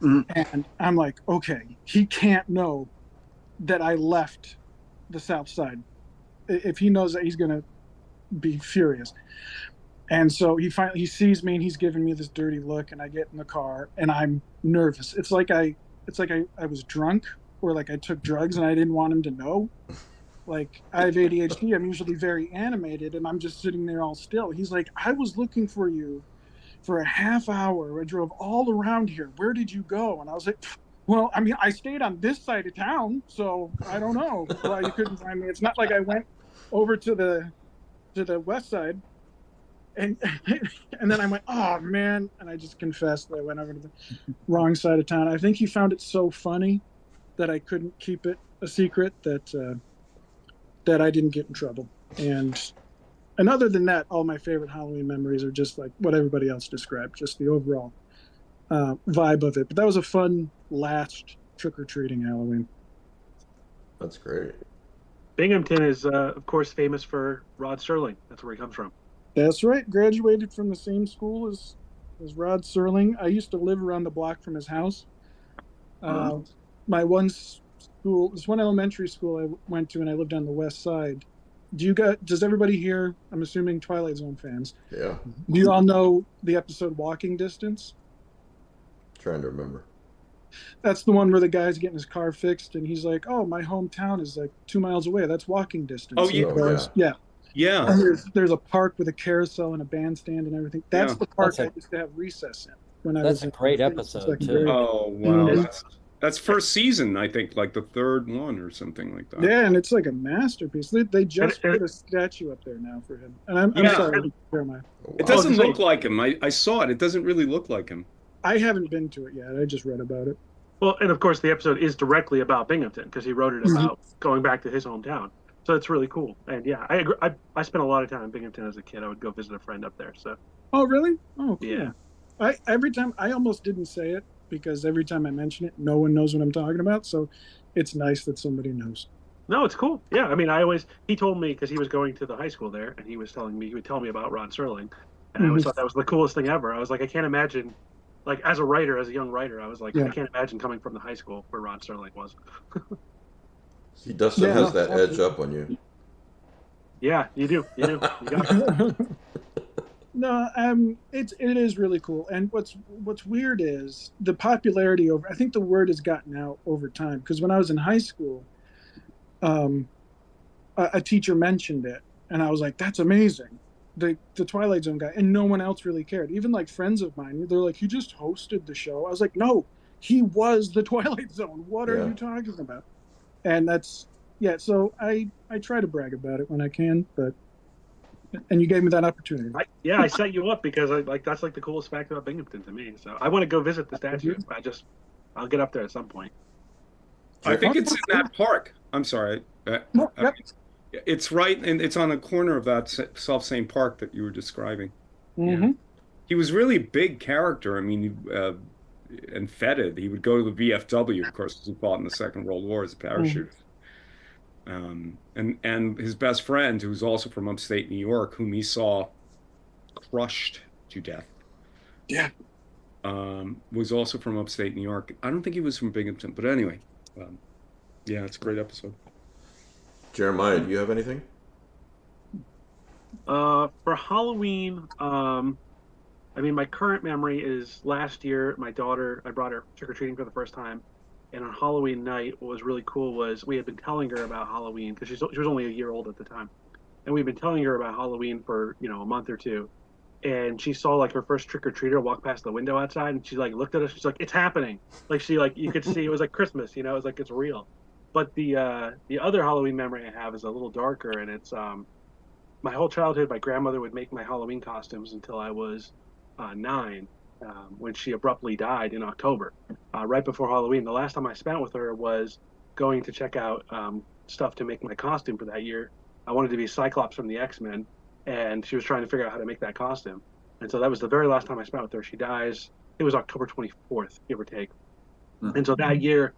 And I'm like, okay, he can't know that I left the south side. If he knows that, he's going to be furious. And so he sees me, and he's giving me this dirty look, and I get in the car, and I'm nervous. It's like I was drunk, or like I took drugs and I didn't want him to know. Like, I have ADHD. I'm usually very animated, and I'm just sitting there all still. He's like, I was looking for you for a half hour. I drove all around here. Where did you go? And I was like, well, I mean, I stayed on this side of town, so I don't know why you couldn't find me. It's not like I went over to the west side. And and then I went, oh man, and I just confessed that I went over to the wrong side of town. I think he found it so funny that I couldn't keep it a secret that I didn't get in trouble. And other than that, all my favorite Halloween memories are just like what everybody else described, just the overall vibe of it. But that was a fun last trick-or-treating Halloween. That's great. Binghamton is, of course, famous for Rod Serling. That's where he comes from. That's right. Graduated from the same school as Rod Serling. I used to live around the block from his house. My one school, this one elementary school I went to, and I lived on the west side. Does everybody here, I'm assuming Twilight Zone fans, Yeah. do you all know the episode Walking Distance? Trying to remember. That's the one where the guy's getting his car fixed, and he's like, oh, my hometown is like 2 miles away. That's walking distance. Oh, yeah. Yeah. Yeah. And there's a park with a carousel and a bandstand and everything. That's the park I used to have recess in when I was. That's a great episode too. Oh wow, that's first season, I think, like the third one or something like that. Yeah, and it's like a masterpiece. They just put a statue up there now for him. And I'm sorry, Jeremiah. It doesn't look like him. I saw it. It doesn't really look like him. I haven't been to it yet. I just read about it. Well, and of course, the episode is directly about Binghamton because he wrote it about going back to his hometown. So it's really cool. And yeah, I agree. I spent a lot of time in Binghamton as a kid. I would go visit a friend up there. So. Oh, really? Oh, cool. Yeah. Every time I almost didn't say it because every time I mention it, no one knows what I'm talking about. So it's nice that somebody knows. No, it's cool. Yeah, I mean, he told me because he was going to the high school there, and he would tell me about Ron Serling, and I always thought that was the coolest thing ever. I was like, I can't imagine, like as a young writer, I was like, I can't imagine coming from the high school where Ron Serling was. He Dustin has that edge up on you. Yeah, you do. You got it. No, it is really cool. And what's weird is the popularity I think the word has gotten out over time. Because when I was in high school, a teacher mentioned it, and I was like, "That's amazing." The Twilight Zone guy, and no one else really cared. Even like friends of mine, they're like, "He just hosted the show." I was like, "No, he was the Twilight Zone. What are you talking about?" And that's so I try to brag about it when I can, and you gave me that opportunity. I set you up because that's like the coolest fact about Binghamton to me. So I want to go visit the statue. I'll get up there at some point. I think it's in that park. I'm sorry. It's right, and it's on the corner of that self-same park that you were describing. Mm-hmm. He was really a big character. I mean, and feted. He would go to the VFW, of course, because he fought in the Second World War as a parachutist. And his best friend, who's also from upstate New York, whom he saw crushed to death. Yeah. Was also from upstate New York. I don't think he was from Binghamton, but anyway. Yeah, it's a great episode. Jeremiah, do you have anything? For Halloween, I mean, my current memory is last year, I brought her trick-or-treating for the first time. And on Halloween night, what was really cool was we had been telling her about Halloween because she was only a year old at the time. And we'd been telling her about Halloween for, a month or two. And she saw like her first trick-or-treater walk past the window outside, and she like looked at us. She's like, "It's happening!" Like you could see it was like Christmas. It was like it's real. But the other Halloween memory I have is a little darker, and it's my whole childhood. My grandmother would make my Halloween costumes until I was 9, when she abruptly died in October, right before Halloween. The last time I spent with her was going to check out stuff to make my costume for that year. I wanted to be Cyclops from the X-Men, and she was trying to figure out how to make that costume. And so that was the very last time I spent with her. She dies, it was October 24th, give or take. And so that year,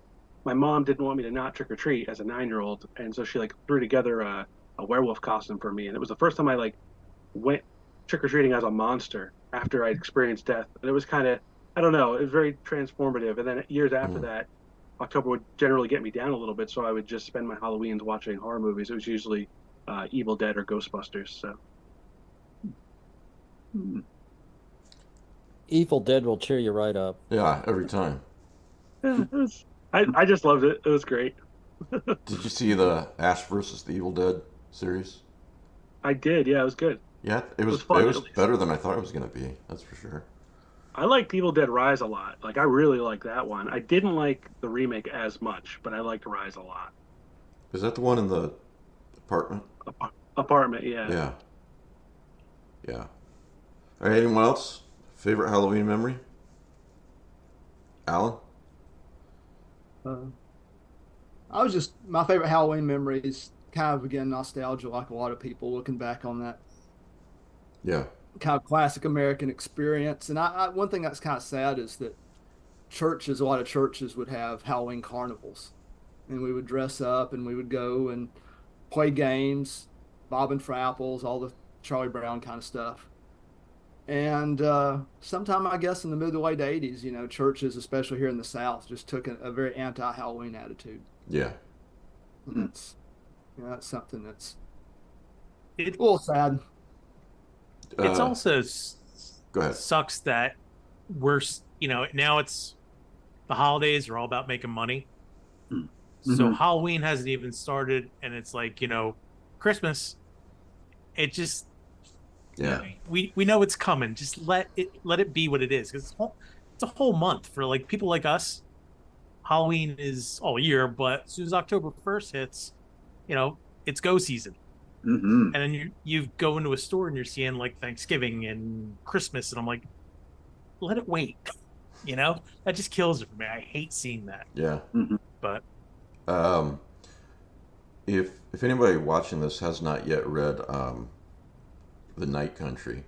my mom didn't want me to not trick-or-treat as a 9-year-old, and so she threw together a werewolf costume for me. And it was the first time I went trick-or-treating as a monster after I'd experienced death. And it was kind of, I don't know, it was very transformative. And then years after that, October would generally get me down a little bit, so I would just spend my Halloweens watching horror movies. It was usually Evil Dead or Ghostbusters. So Evil Dead will cheer you right up. Yeah, every time. Yeah, I just loved it. It was great. Did you see the Ash versus the Evil Dead series? I did. Yeah, it was good. Yeah, it was fun, it was better than I thought it was going to be. That's for sure. I like Evil Dead Rise a lot. Like I really like that one. I didn't like the remake as much, but I liked Rise a lot. Is that the one in the apartment? Apartment, yeah. Yeah. Yeah. All right, anyone else? Favorite Halloween memory? Alan? I was just my favorite Halloween memory is kind of again nostalgia, like a lot of people looking back on that Yeah. kind of classic American experience. And one thing that's kind of sad is that a lot of churches would have Halloween carnivals, and we would dress up and we would go and play games, bobbing for apples, all the Charlie Brown kind of stuff. And sometime, I guess, in the mid to late 80s, churches, especially here in the South, just took a very anti-Halloween attitude. Yeah. And that's something that's a It little sad. it's also Go ahead. sucks that we're now it's the holidays are all about making money. So Halloween hasn't even started, and it's like Christmas. It just Yeah. we know it's coming. Just let it be what it is, because it's a whole month for like people like us. Halloween is all year, but as soon as October 1st hits, it's go season. And then you go into a store and you're seeing like Thanksgiving and Christmas, and I'm like, let it wait. That just kills it for me. I hate seeing that. Yeah. But if anybody watching this has not yet read The Night Country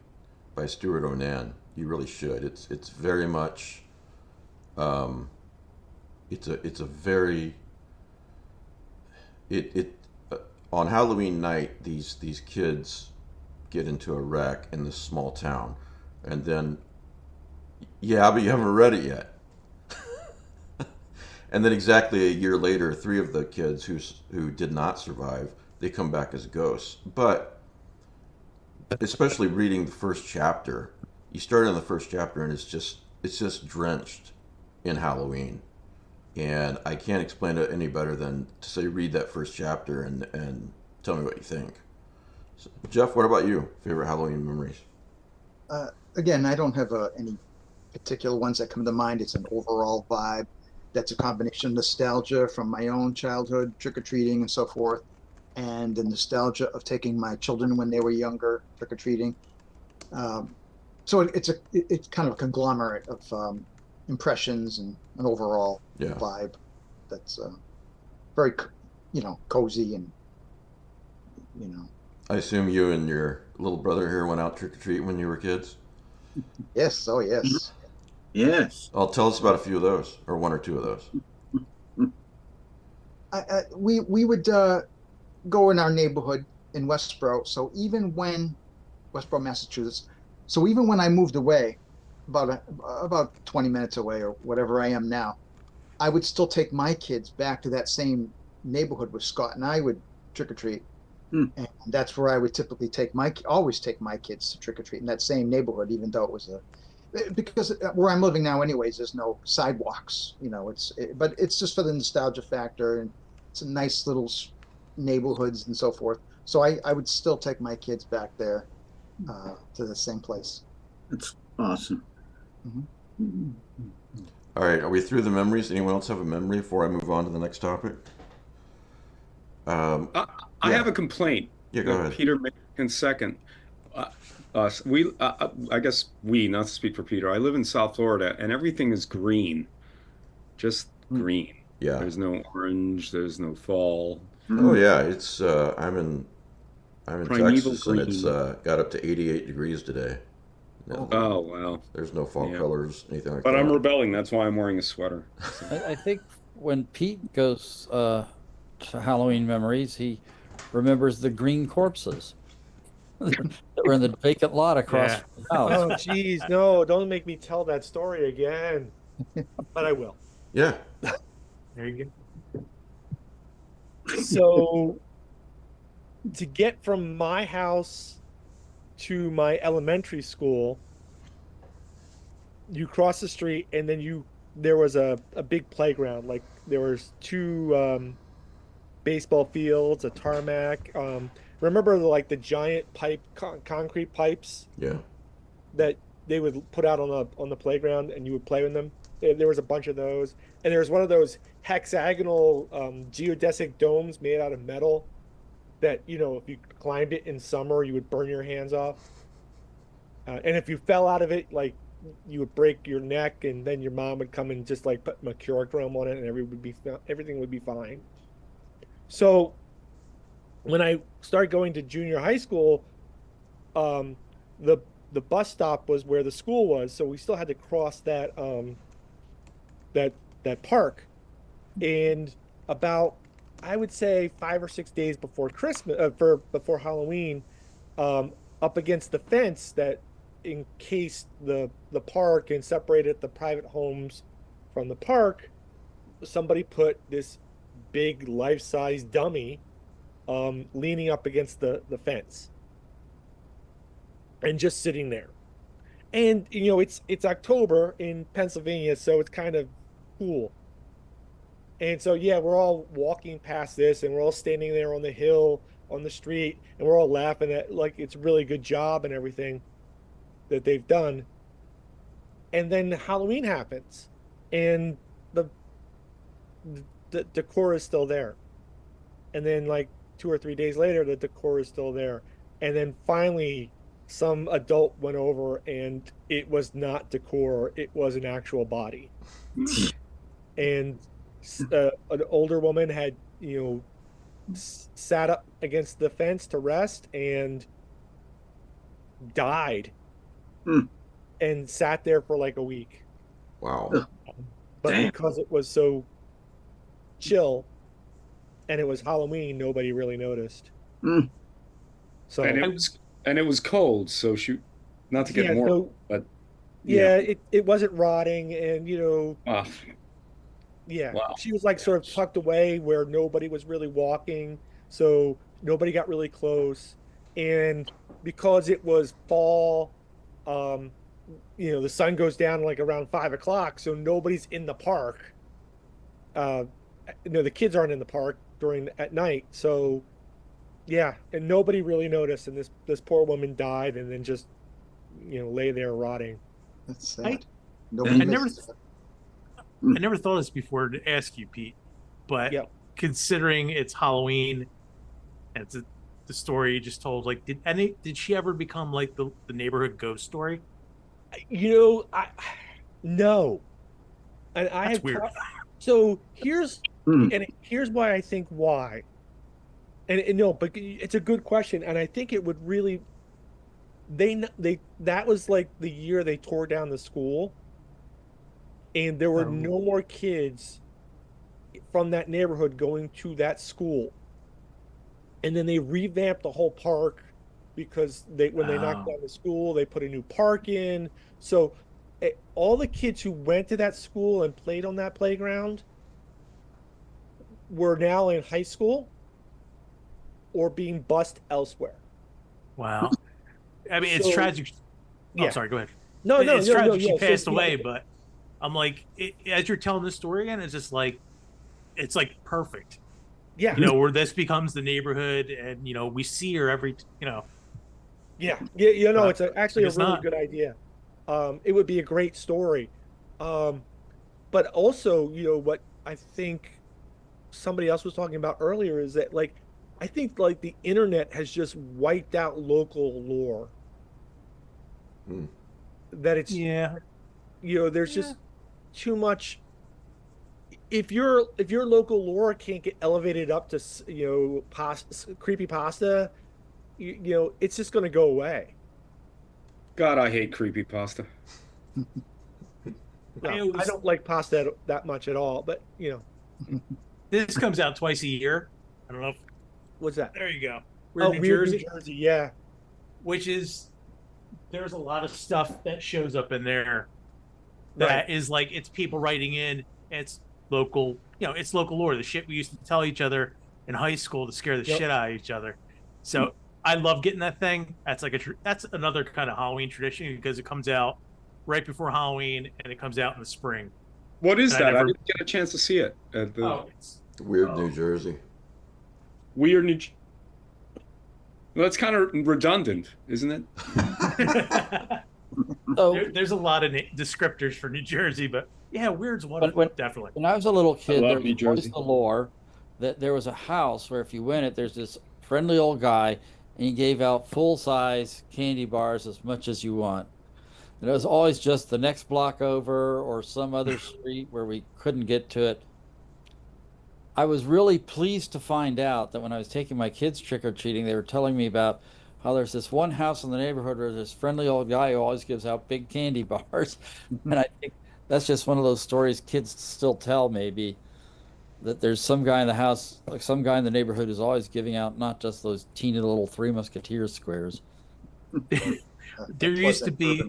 by Stuart Onan, you really should. It's very much it's a very on Halloween night these kids get into a wreck in this small town, and then but you haven't read it yet. And then exactly a year later, 3 of the kids who did not survive, they come back as ghosts. But especially reading the first chapter, you start in the first chapter and it's just drenched in Halloween. And I can't explain it any better than to say read that first chapter and tell me what you think. So, Jeff, what about you? Favorite Halloween memories? Again, I don't have any particular ones that come to mind. It's an overall vibe. That's a combination of nostalgia from my own childhood, trick-or-treating and so forth, and the nostalgia of taking my children when they were younger, trick-or-treating. So it's kind of a conglomerate of impressions and an overall vibe that's very, cozy and, I assume you and your little brother here went out trick-or-treating when you were kids? Yes, oh yes. Yes. I'll tell us about a few of those, or 1 or 2 of those. We would go in our neighborhood in Westboro. Westboro, Massachusetts. So even when I moved away, about 20 minutes away or whatever I am now, I would still take my kids back to that same neighborhood where Scott and I would trick or treat. And that's where I would typically always take my kids to trick or treat in that same neighborhood, even though it was because where I'm living now anyways, there's no sidewalks, but it's just for the nostalgia factor, and it's a nice little neighborhoods and so forth. So I would still take my kids back there to the same place. That's awesome. All right, are we through the memories? Anyone else have a memory before I move on to the next topic? I have a complaint. Yeah, go ahead. Peter in second. I guess not to speak for Peter. I live in South Florida, and everything is green, just green. Yeah. There's no orange. There's no fall. Oh yeah, it's I'm in Primeval Texas, green. and it's got up to 88 degrees today. No, Oh wow. there's no fall colors, anything like But that. I'm rebelling. That's why I'm wearing a sweater. I think when Pete goes to Halloween memories, he remembers the green corpses that were in the vacant lot across from the house. Oh, geez, no! Don't make me tell that story again. But I will. Yeah. there you go. So, to get from my house to my elementary school, you cross the street, and then there was a big playground. Like there was 2 baseball fields, a tarmac. Remember the giant concrete pipes Yeah. that they would put out on the playground, and you would play with them. There was a bunch of those, and there was one of those hexagonal geodesic domes made out of metal that, you know, if you climbed it in summer, you would burn your hands off. And if you fell out of it, like, you would break your neck, and then your mom would come and just like put mercurochrome on it, and everything would be fine. So when I started going to junior high school, the bus stop was where the school was, so we still had to cross that that park. And about, I would say, 5 or 6 days before Christmas, before Halloween, up against the fence that encased the park and separated the private homes from the park, somebody put this big life-size dummy leaning up against the fence and just sitting there. And, you know, it's October in Pennsylvania, so it's kind of cool. And so, yeah, we're all walking past this, and we're all standing there on the hill, on the street, and we're all laughing at, like, it's a really good job and everything that they've done. And then Halloween happens, and the decor is still there. And then, like, 2 or 3 days later, the decor is still there. And then finally, some adult went over, and it was not decor, it was an actual body. And an older woman had, you know, sat up against the fence to rest and died. And sat there for like a week. Wow. But Damn. because it was so chill and it was Halloween, nobody really noticed. So and it was cold, so shoot, not to get more, but yeah, it wasn't rotting, and, you know, yeah, wow. She was like sort of tucked away where nobody was really walking, so nobody got really close. And because it was fall, you know, the sun goes down like around 5 o'clock, so nobody's in the park. You know, the kids aren't in the park at night, so yeah, and nobody really noticed. And this poor woman died, and then just, you know, lay there rotting. That's sad. I never thought of this before to ask you, Pete, but considering it's Halloween and it's the story you just told, like, did she ever become like the neighborhood ghost story? You know, no. And That's weird. So here's why I think why. And no, but it's a good question, and I think it would really. That was like the year they tore down the school, and there were no more kids from that neighborhood going to that school. And then they revamped the whole park, because when they knocked down the school, they put a new park in. So all the kids who went to that school and played on that playground were now in high school or being bused elsewhere. Wow. I mean, it's tragic. Oh, sorry, go ahead. No, it's tragic she passed so, away, but I'm like, as you're telling this story again, it's just like, it's like perfect. Yeah. You know, where this becomes the neighborhood, and, you know, we see her every, you know. Yeah. You know, it's actually a really good idea. It would be a great story. But also, you know, what I think somebody else was talking about earlier is that, like, I think, like, the internet has just wiped out local lore. That it's, you know, there's just too much. If your local lore can't get elevated up to, you know, creepypasta, you know, it's just going to go away. God, I hate creepypasta. No, I don't like pasta that much at all, but, you know. This comes out twice a year. I don't know if. What's that? There you go. We're in New Jersey. Yeah. Which is, there's a lot of stuff that shows up in there that is like, it's people writing in, and it's local, you know, it's local lore, the shit we used to tell each other in high school to scare the shit out of each other. So I love getting that thing. That's like that's another kind of Halloween tradition, because it comes out right before Halloween and it comes out in the spring. What is that? I didn't get a chance to see it. It's Weird New Jersey. Weird New. Well, that's kind of redundant, isn't it? So There's a lot of descriptors for New Jersey, but yeah, weird's one of them, definitely. when I was a little kid, there love New was always Jersey. the lore that there was a house where if you went it, there's this friendly old guy, and he gave out full-size candy bars as much as you want. And it was always just the next block over or some other street where we couldn't get to it. I was really pleased to find out that when I was taking my kids trick-or-treating, they were telling me about how there's this one house in the neighborhood where there's this friendly old guy who always gives out big candy bars. And I think that's just one of those stories kids still tell, maybe, that there's some guy in the house, like some guy in the neighborhood who's always giving out not just those teeny little Three Musketeers squares. There used to be,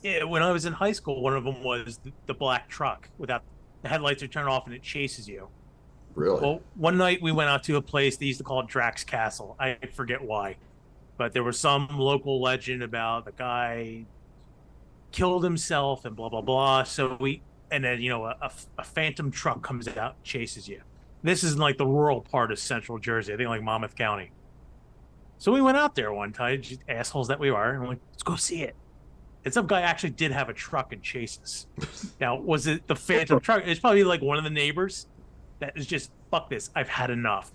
yeah, when I was in high school, one of them was the black truck without the headlights are turned off and it chases you. Really? Well, one night we went out to a place they used to call it Drax Castle. I forget why, but there was some local legend about the guy killed himself and blah blah blah. So and then a phantom truck comes out and chases you. This is in like the rural part of central Jersey, I think like Monmouth County. So we went out there one time, just assholes that we are, and we're like, let's go see it. And some guy actually did have a truck and chase us. Now, was it the phantom truck? It's probably like one of the neighbors that is just, fuck this, I've had enough.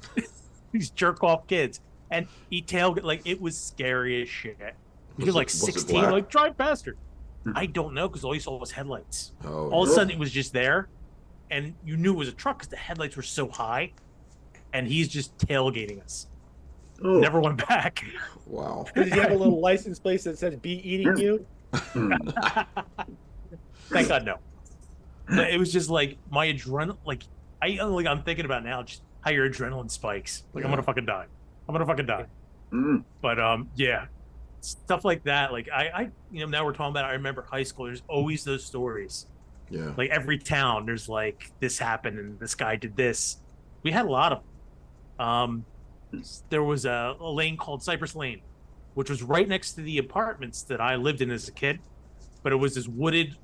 These jerk off kids. And he tailgate, like, it was scary as shit. He was like 16, like, drive faster. I don't know, because all you saw was headlights. Oh, all of a sudden, it was just there, and you knew it was a truck because the headlights were so high, and he's just tailgating us. Oh. Never went back. Wow. Did you have a little license plate that says "Be eating you"? Thank God, no. But it was just like my adrenaline. Like I'm thinking about now, just how your adrenaline spikes. Like I'm gonna fucking die. I'm gonna fucking die. But yeah, stuff like that. Like I now we're talking about. I remember high school. There's always those stories. Yeah. Like every town, there's like this happened and this guy did this. We had a lot of them. There was a lane called Cypress Lane, which was right next to the apartments that I lived in as a kid. But it was this wooded,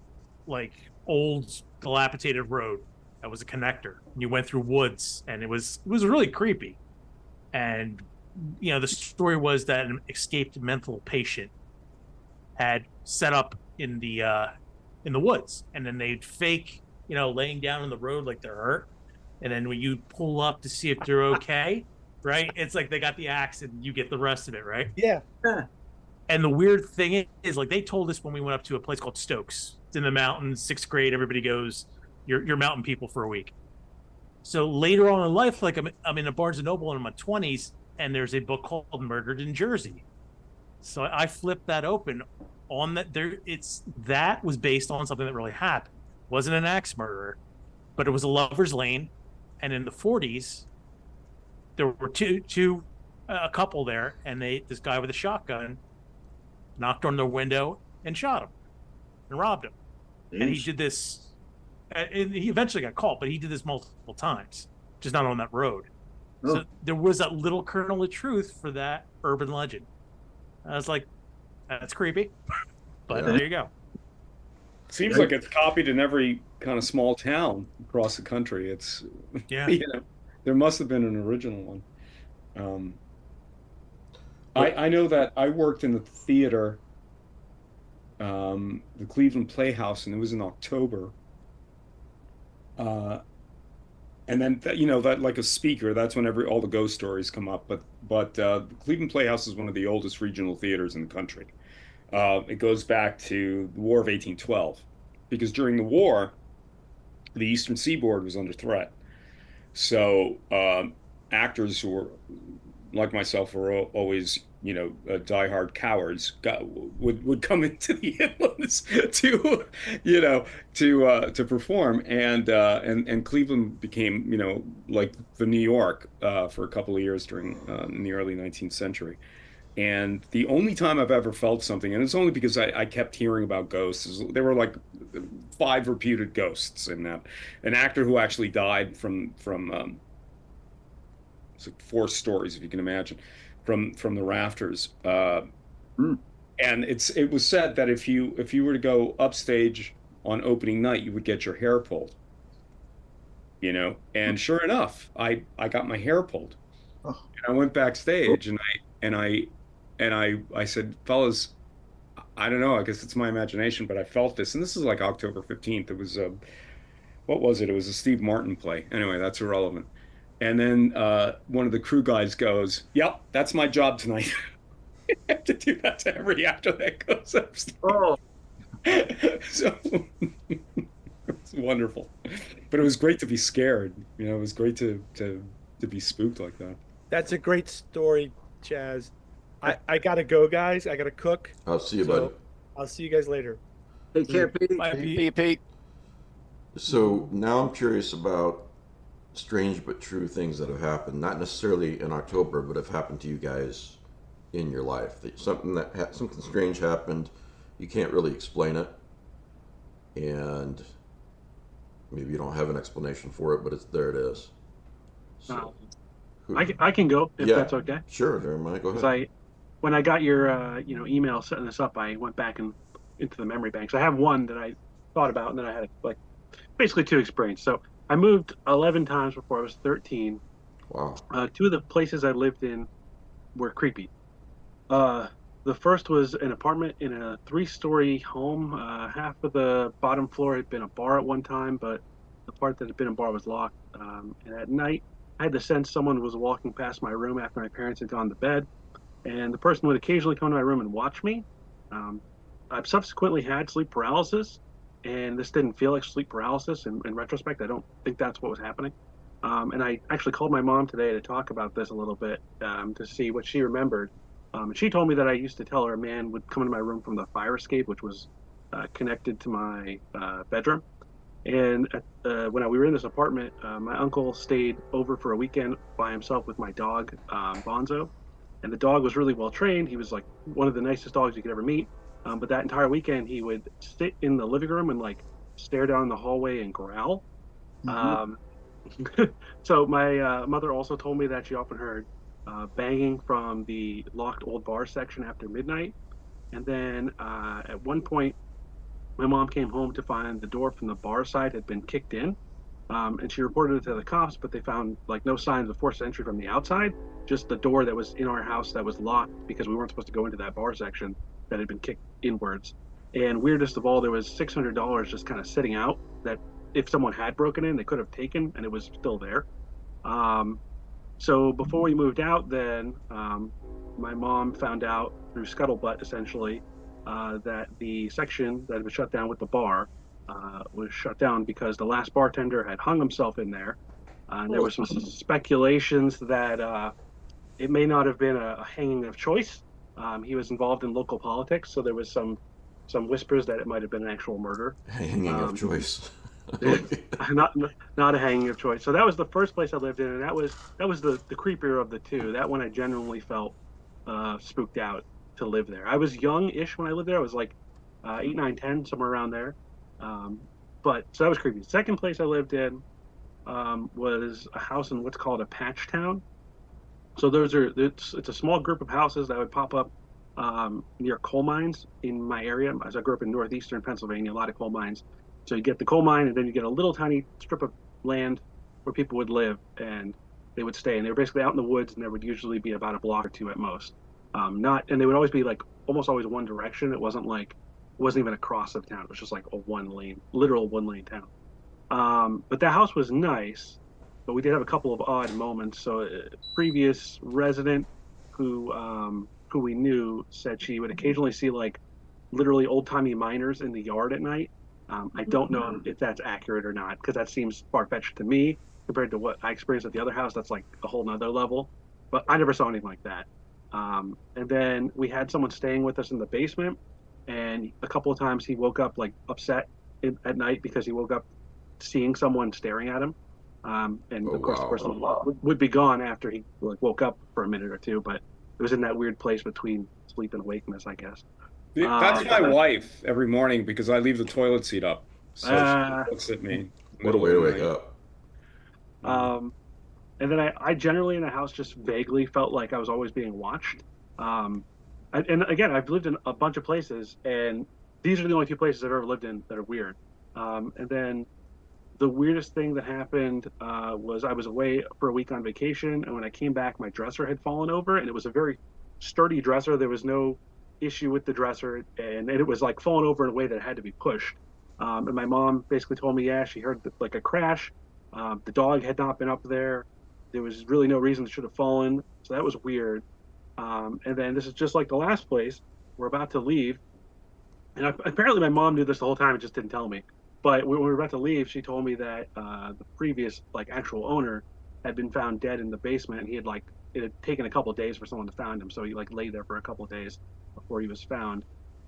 like old dilapidated road that was a connector. You went through woods, and it was really creepy. And the story was that an escaped mental patient had set up in the woods, and then they'd fake laying down on the road like they're hurt, and then when you pull up to see if they're okay, right, it's like they got the axe and you get the rest of it, right? Yeah. And the weird thing is, like, they told us when we went up to a place called Stokes. It's in the mountains, 6th grade. Everybody goes, you're mountain people for a week. So later on in life, like I'm in a Barnes and Noble in my 20s, and there's a book called Murdered in Jersey. So I flipped that open on that. That was based on something that really happened. It wasn't an axe murderer, but it was a lover's lane. And in the 40s, there were a couple there, and this guy with a shotgun knocked on their window and shot him and robbed him. And he did this, and he eventually got caught, but he did this multiple times, just not on that road. So there was that little kernel of truth for that urban legend. I was like, that's creepy, but there you go. Seems like it's copied in every kind of small town across the country. It's there must have been an original one. I know that I worked in the theater, the Cleveland Playhouse, and it was in October. And then that like a speaker, that's when all the ghost stories come up. But the Cleveland Playhouse is one of the oldest regional theaters in the country. It goes back to the War of 1812, because during the war, the Eastern Seaboard was under threat. So actors who were like myself were always diehard cowards would come into the inlands to perform, and Cleveland became like the New York for a couple of years during in the early 19th century. And the only time I've ever felt something, and it's only because I kept hearing about ghosts, there were like 5 reputed ghosts, and an actor who actually died from it's like 4 stories, if you can imagine, from the rafters. And it was said that if you were to go upstage on opening night, you would get your hair pulled. And sure enough, I got my hair pulled. And I went backstage, and I said, fellas, I don't know. I guess it's my imagination, but I felt this, and this is like October 15th. It was what was it? It was a Steve Martin play. Anyway, that's irrelevant. And then one of the crew guys goes, "Yep, that's my job tonight." I have to do that to every actor that goes upstairs. Oh, So it's wonderful, but it was great to be scared. You know, it was great to be spooked like that. That's a great story, Chaz. I gotta go, guys. I gotta cook. I'll see you, bud. I'll see you guys later. Take care, Pete. Bye, Pete. Pete, Pete. So now I'm curious about strange but true things that have happened, not necessarily in October, but have happened to you guys in your life. Something strange happened. You can't really explain it, and maybe you don't have an explanation for it, but there it is. So, I can go if that's okay. Sure, never mind. Go ahead. Because when I got your email setting this up, I went back into the memory banks. I have one that I thought about, and then I had like basically two experiences. So I moved 11 times before I was 13. Wow. Two of the places I lived in were creepy. The first was an apartment in a 3-story home. Half of the bottom floor had been a bar at one time, but the part that had been a bar was locked. And at night, I had the sense someone was walking past my room after my parents had gone to bed, and the person would occasionally come to my room and watch me. I've subsequently had sleep paralysis, and this didn't feel like sleep paralysis. In retrospect, I don't think that's what was happening. And I actually called my mom today to talk about this a little bit to see what she remembered. And she told me that I used to tell her a man would come into my room from the fire escape, which was connected to my bedroom. And when we were in this apartment, my uncle stayed over for a weekend by himself with my dog, Bonzo. And the dog was really well trained. He was like one of the nicest dogs you could ever meet. But that entire weekend, he would sit in the living room and like stare down the hallway and growl. So my mother also told me that she often heard banging from the locked old bar section after midnight. And then at one point, my mom came home to find the door from the bar side had been kicked in. And she reported it to the cops, but they found like no signs of forced entry from the outside, just the door that was in our house that was locked because we weren't supposed to go into that bar section that had been kicked inwards. And weirdest of all, there was $600 just kind of sitting out that if someone had broken in, they could have taken, and it was still there. So before we moved out, then my mom found out through scuttlebutt, essentially, that the section that had been shut down with the bar was shut down because the last bartender had hung himself in there. And there were some speculations that it may not have been a hanging of choice. He was involved in local politics, so there was some whispers that it might have been an actual murder. Hanging of choice. not a hanging of choice. So that was the first place I lived in, and that was the creepier of the two. That one I genuinely felt spooked out to live there. I was young-ish when I lived there. I was like 8, 9, 10, somewhere around there. But so that was creepy. The second place I lived in was a house in what's called a patch town. So it's a small group of houses that would pop up near coal mines in my area. As I grew up in northeastern Pennsylvania, a lot of coal mines. So you get the coal mine, and then you get a little tiny strip of land where people would live, and they would stay. And they were basically out in the woods, and there would usually be about a block or two at most. And they would always be like almost always one direction. It wasn't even across of town. It was just like a literal one lane town. But that house was nice, but we did have a couple of odd moments. So a previous resident who we knew said she would occasionally see like literally old timey miners in the yard at night. I don't know if that's accurate or not, because that seems far-fetched to me compared to what I experienced at the other house. That's like a whole nother level, but I never saw anything like that. And then we had someone staying with us in the basement, and a couple of times he woke up like upset at night because he woke up seeing someone staring at him. And of course, the person would be gone after he like woke up for a minute or two, but it was in that weird place between sleep and awakeness, I guess. That's my wife every morning because I leave the toilet seat up. So she looks at me. What a way to wake up. And then I generally in the house just vaguely felt like I was always being watched. And again, I've lived in a bunch of places, and these are the only 2 places I've ever lived in that are weird. And then the weirdest thing that happened was I was away for a week on vacation, and when I came back, my dresser had fallen over, and it was a very sturdy dresser. There was no issue with the dresser, and it was like falling over in a way that it had to be pushed. And my mom basically told me, yeah, she heard like a crash. The dog had not been up there. There was really no reason it should have fallen. So that was weird. And then this is just like the last place. We're about to leave. And apparently my mom knew this the whole time and just didn't tell me. But when we were about to leave, she told me that the previous like actual owner had been found dead in the basement, and he had like it had taken a couple of days for someone to find him, so he like lay there for a couple of days before he was found.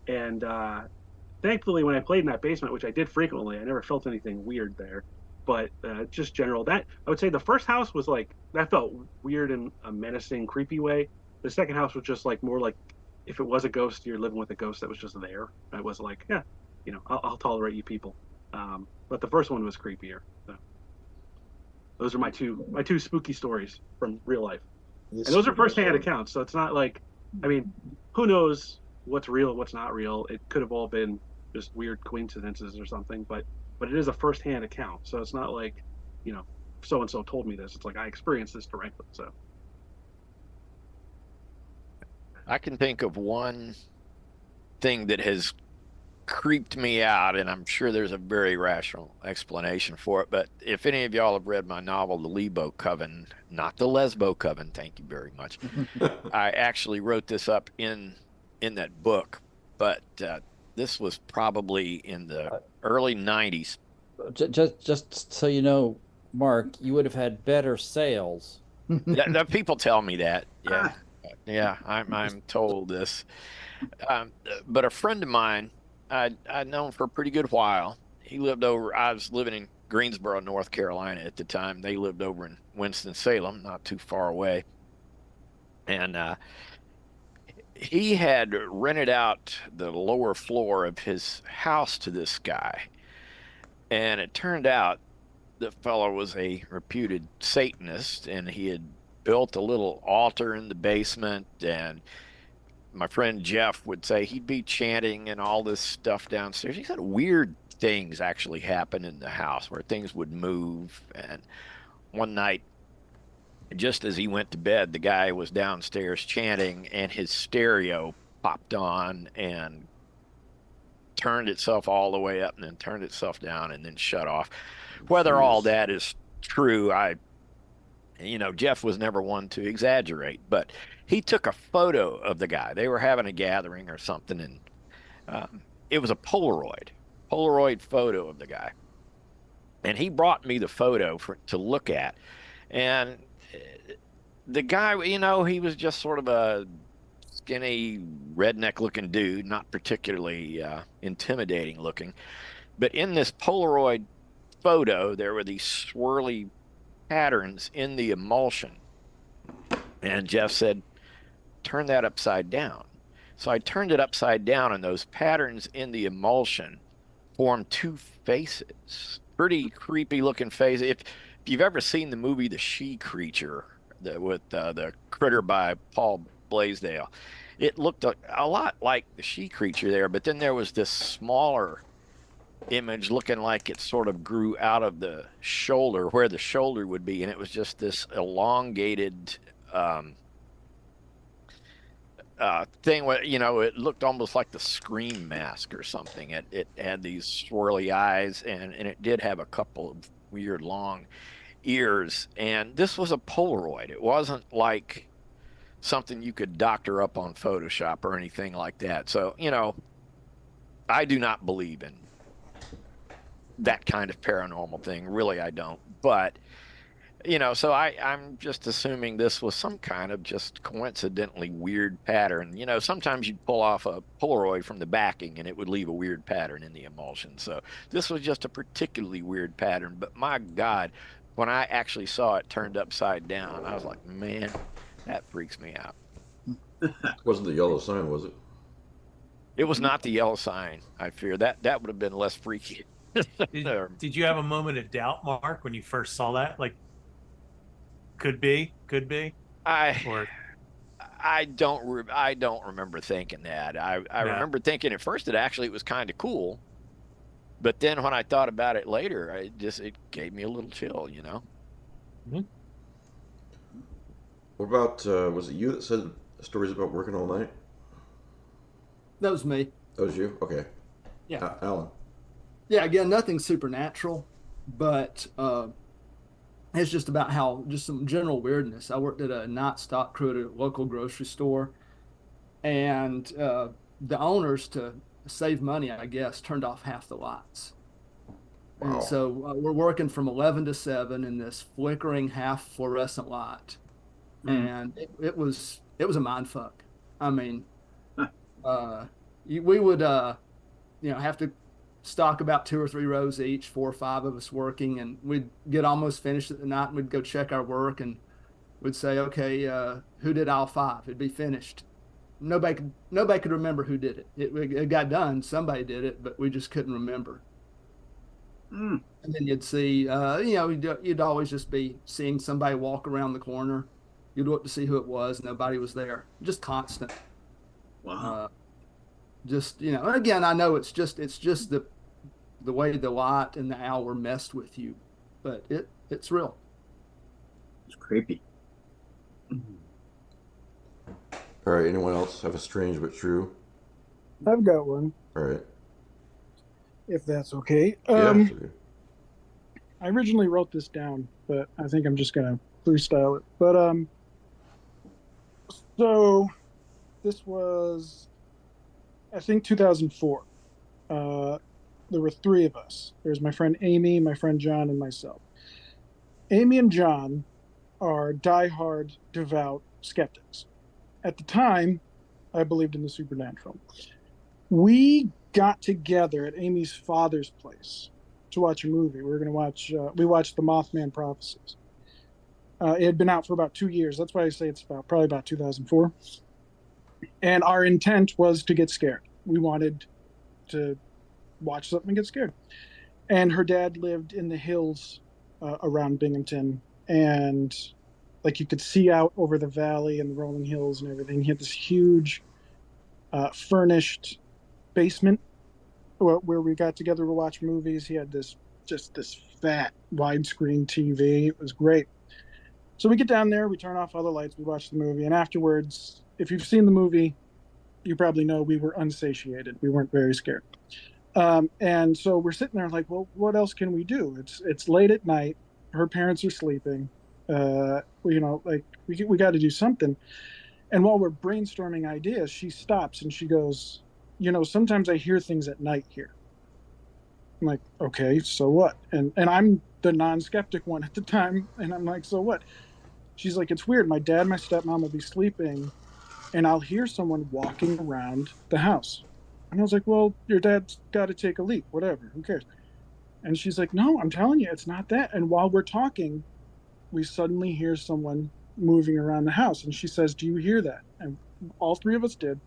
And thankfully, when I played in that basement, which I did frequently, I never felt anything weird there. But just general, that I would say the first house was like that felt weird in a menacing, creepy way. The second house was just like more like if it was a ghost, you're living with a ghost that was just there. I was like, yeah, I'll tolerate you people. But the first one was creepier. So. Those are my two spooky stories from real life, and those are first-hand accounts. So it's not like, I mean, who knows what's real and what's not real? It could have all been just weird coincidences or something, but it is a first-hand account. So it's not like, so and so told me this. It's like I experienced this directly. So I can think of one thing that has creeped me out, and I'm sure there's a very rational explanation for it. But if any of y'all have read my novel, The Lebo Coven, not the Lesbo Coven, thank you very much. I actually wrote this up in that book, but this was probably in the early 90s. Just so you know, Mark, you would have had better sales. The people tell me that. Yeah, I'm told this. But a friend of mine, I'd known for a pretty good while. He lived over, I was living in Greensboro, North Carolina at the time. They lived over in Winston-Salem, not too far away. And he had rented out the lower floor of his house to this guy. And it turned out the fellow was a reputed Satanist, and he had built a little altar in the basement. And my friend Jeff would say he'd be chanting and all this stuff downstairs. He said weird things actually happen in the house where things would move. And one night, just as he went to bed, the guy was downstairs chanting, and his stereo popped on and turned itself all the way up and then turned itself down and then shut off. Whether all that is true, Jeff was never one to exaggerate, but he took a photo of the guy. They were having a gathering or something, and it was a Polaroid photo of the guy. And he brought me the photo to look at. And the guy, he was just sort of a skinny, redneck-looking dude, not particularly intimidating looking. But in this Polaroid photo, there were these swirly patterns in the emulsion. And Jeff said, turn that upside down. So I turned it upside down, and those patterns in the emulsion formed two faces. Pretty creepy looking faces. If you've ever seen the movie The She Creature with the critter by Paul Blaisdell, it looked a lot like The She Creature there, but then there was this smaller image looking like it sort of grew out of the shoulder where the shoulder would be, and it was just this elongated thing where it looked almost like the Scream mask or something. It had these swirly eyes, and it did have a couple of weird long ears. And this was a Polaroid. It wasn't like something you could doctor up on Photoshop or anything like that. So I do not believe in that kind of paranormal thing. Really, I don't. But so I'm just assuming this was some kind of just coincidentally weird pattern. Sometimes you'd pull off a Polaroid from the backing and it would leave a weird pattern in the emulsion. So this was just a particularly weird pattern. But my God, when I actually saw it turned upside down, I was like, man, that freaks me out. It wasn't the yellow sign, was it? It was not the yellow sign, I fear. That would have been less freaky. Did you have a moment of doubt, Mark, when you first saw that? Like, could be. I don't remember thinking that. I remember thinking at first that actually it was kind of cool, but then when I thought about it later, it gave me a little chill. Mm-hmm. What about was it you that said stories about working all night? That was me. That was you? Okay. Yeah. Alan. Yeah, again, nothing supernatural, but it's just about how just some general weirdness. I worked at a night stock crew at a local grocery store, and the owners, to save money, I guess, turned off half the lights. Wow. And so we're working from 11 to 7 in this flickering half fluorescent light. And it was a mind fuck. I mean, we would have to stock about 2 or 3 rows each, 4 or 5 of us working, and we'd get almost finished at the night, and we'd go check our work, and we'd say, okay, who did aisle 5? It'd be finished. Nobody could remember who did it. It got done. Somebody did it, but we just couldn't remember. And then you'd see, you'd always just be seeing somebody walk around the corner. You'd look to see who it was. Nobody was there. Just constant. Wow. And again, I know it's just the way the light and the hour messed with you, but it's real. It's creepy. All right. Anyone else have a strange but true? I've got one. All right. If that's okay. Yeah. It's okay. I originally wrote this down, but I think I'm just gonna freestyle it. But so this was, I think, 2004. There were 3 of us. There's my friend Amy, my friend John, and myself. Amy and John are diehard, devout skeptics. At the time, I believed in the supernatural. We got together at Amy's father's place to watch a movie. We watched The Mothman Prophecies. It had been out for about 2 years. That's why I say it's probably about 2004. And our intent was to get scared. We wanted to watch something and get scared. And her dad lived in the hills around Binghamton, and like you could see out over the valley and the rolling hills and everything. He had this huge furnished basement where we got together to watch movies. He had this fat widescreen TV. It was great. So we get down there, we turn off all the lights, we watch the movie, and afterwards, if you've seen the movie, you probably know we were unsatiated. We weren't very scared. And so we're sitting there like, well, what else can we do? It's late at night. Her parents are sleeping. We got to do something. And while we're brainstorming ideas, she stops and she goes, sometimes I hear things at night here. I'm like, okay, so what? And I'm the non-skeptic one at the time. And I'm like, so what? She's like, it's weird. My dad and my stepmom will be sleeping and I'll hear someone walking around the house. And I was like, well, your dad's got to take a leak, whatever, who cares? And she's like, no, I'm telling you, it's not that. And while we're talking, we suddenly hear someone moving around the house. And she says, do you hear that? And all 3 of us did.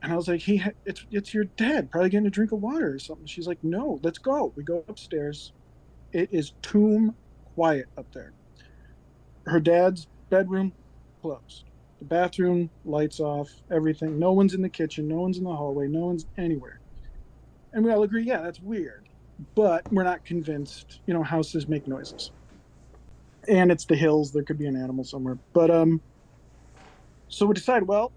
And I was like, it's your dad, probably getting a drink of water or something. She's like, no, let's go. We go upstairs. It is tomb quiet up there. Her dad's bedroom closed. The bathroom, lights off, everything. No one's in the kitchen. No one's in the hallway. No one's anywhere. And we all agree, yeah, that's weird. But we're not convinced, houses make noises. And it's the hills. There could be an animal somewhere. But so we decide, well,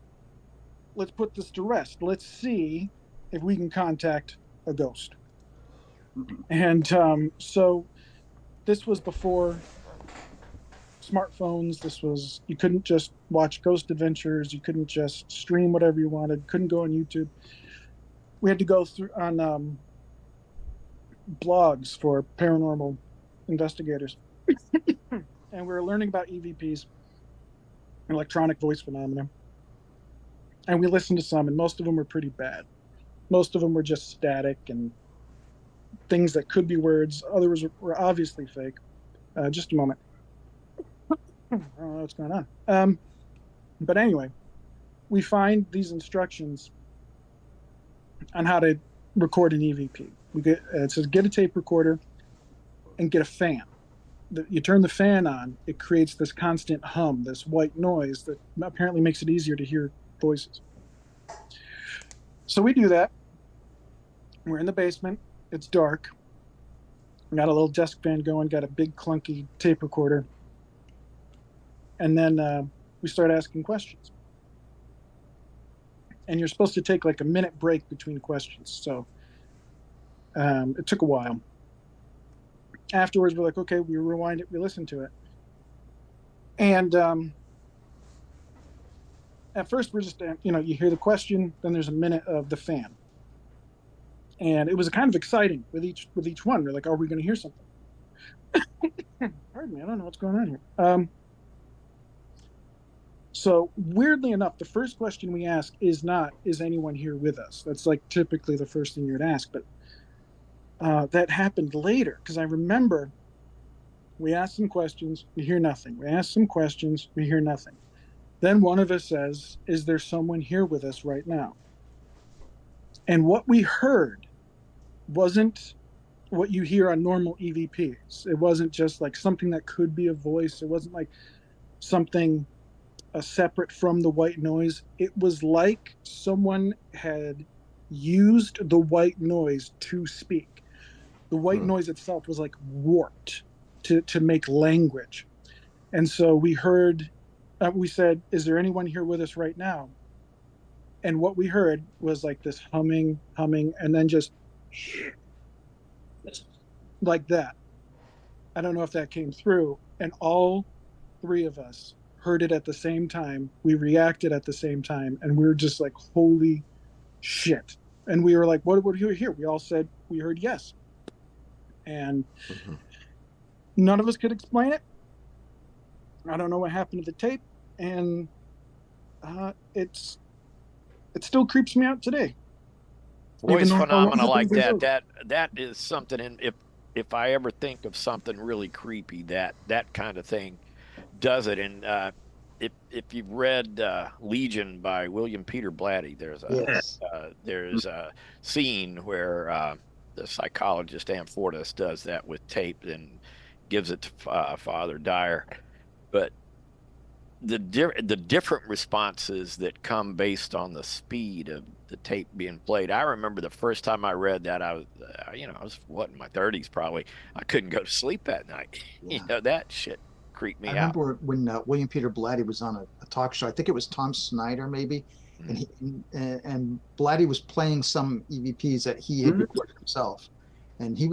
let's put this to rest. Let's see if we can contact a ghost. And so this was before smartphones. You couldn't just watch Ghost Adventures. You couldn't just stream whatever you wanted. Couldn't go on YouTube. We had to go through on blogs for paranormal investigators. And we were learning about EVPs, electronic voice phenomena. And we listened to some, and most of them were pretty bad. Most of them were just static and things that could be words. Others were obviously fake. Just a moment. I don't know what's going on. But anyway, we find these instructions on how to record an EVP. It says get a tape recorder and get a fan. You turn the fan on, it creates this constant hum, this white noise that apparently makes it easier to hear voices. So we do that. We're in the basement. It's dark. We got a little desk fan going, got a big clunky tape recorder. And then we start asking questions. and you're supposed to take like a minute break between questions. So it took a while. Afterwards, we're like, okay, we rewind it, we listen to it. And at first, we're just, you hear the question, then there's a minute of the fan. And it was kind of exciting with each one. We're like, are we going to hear something? Pardon me, I don't know what's going on here. So weirdly enough, the first question we ask is not, is anyone here with us? That's like typically the first thing you'd ask. But that happened later, because I remember we asked some questions, we hear nothing. We ask some questions, we hear nothing. Then one of us says, is there someone here with us right now? And what we heard wasn't what you hear on normal EVPs. It wasn't just like something that could be a voice. It wasn't like something separate from the white noise. It was like someone had used the white noise to speak. The white noise itself was like warped to make language. And so we heard, we said, is there anyone here with us right now? And what we heard was like this humming, and then just like that. I don't know if that came through. And all three of us heard it at the same time. We reacted at the same time. And we were just like, holy shit. And we were like, what do you hear? We all said, we heard yes. And none of us could explain it. I don't know what happened to the tape. And it still creeps me out today. Voice phenomena like that is something. And if I ever think of something really creepy, that kind of thing does it. And if you've read Legion by William Peter Blatty, there's a scene where the psychologist Amfortas does that with tape and gives it to Father Dyer. But the different responses that come based on the speed of the tape being played. I remember the first time I read that, I was in my 30s probably. I couldn't go to sleep that night. Yeah. That shit creeped me out. I remember when William Peter Blatty was on a talk show. I think it was Tom Snyder maybe, and Blatty was playing some EVPs that he had recorded himself, and he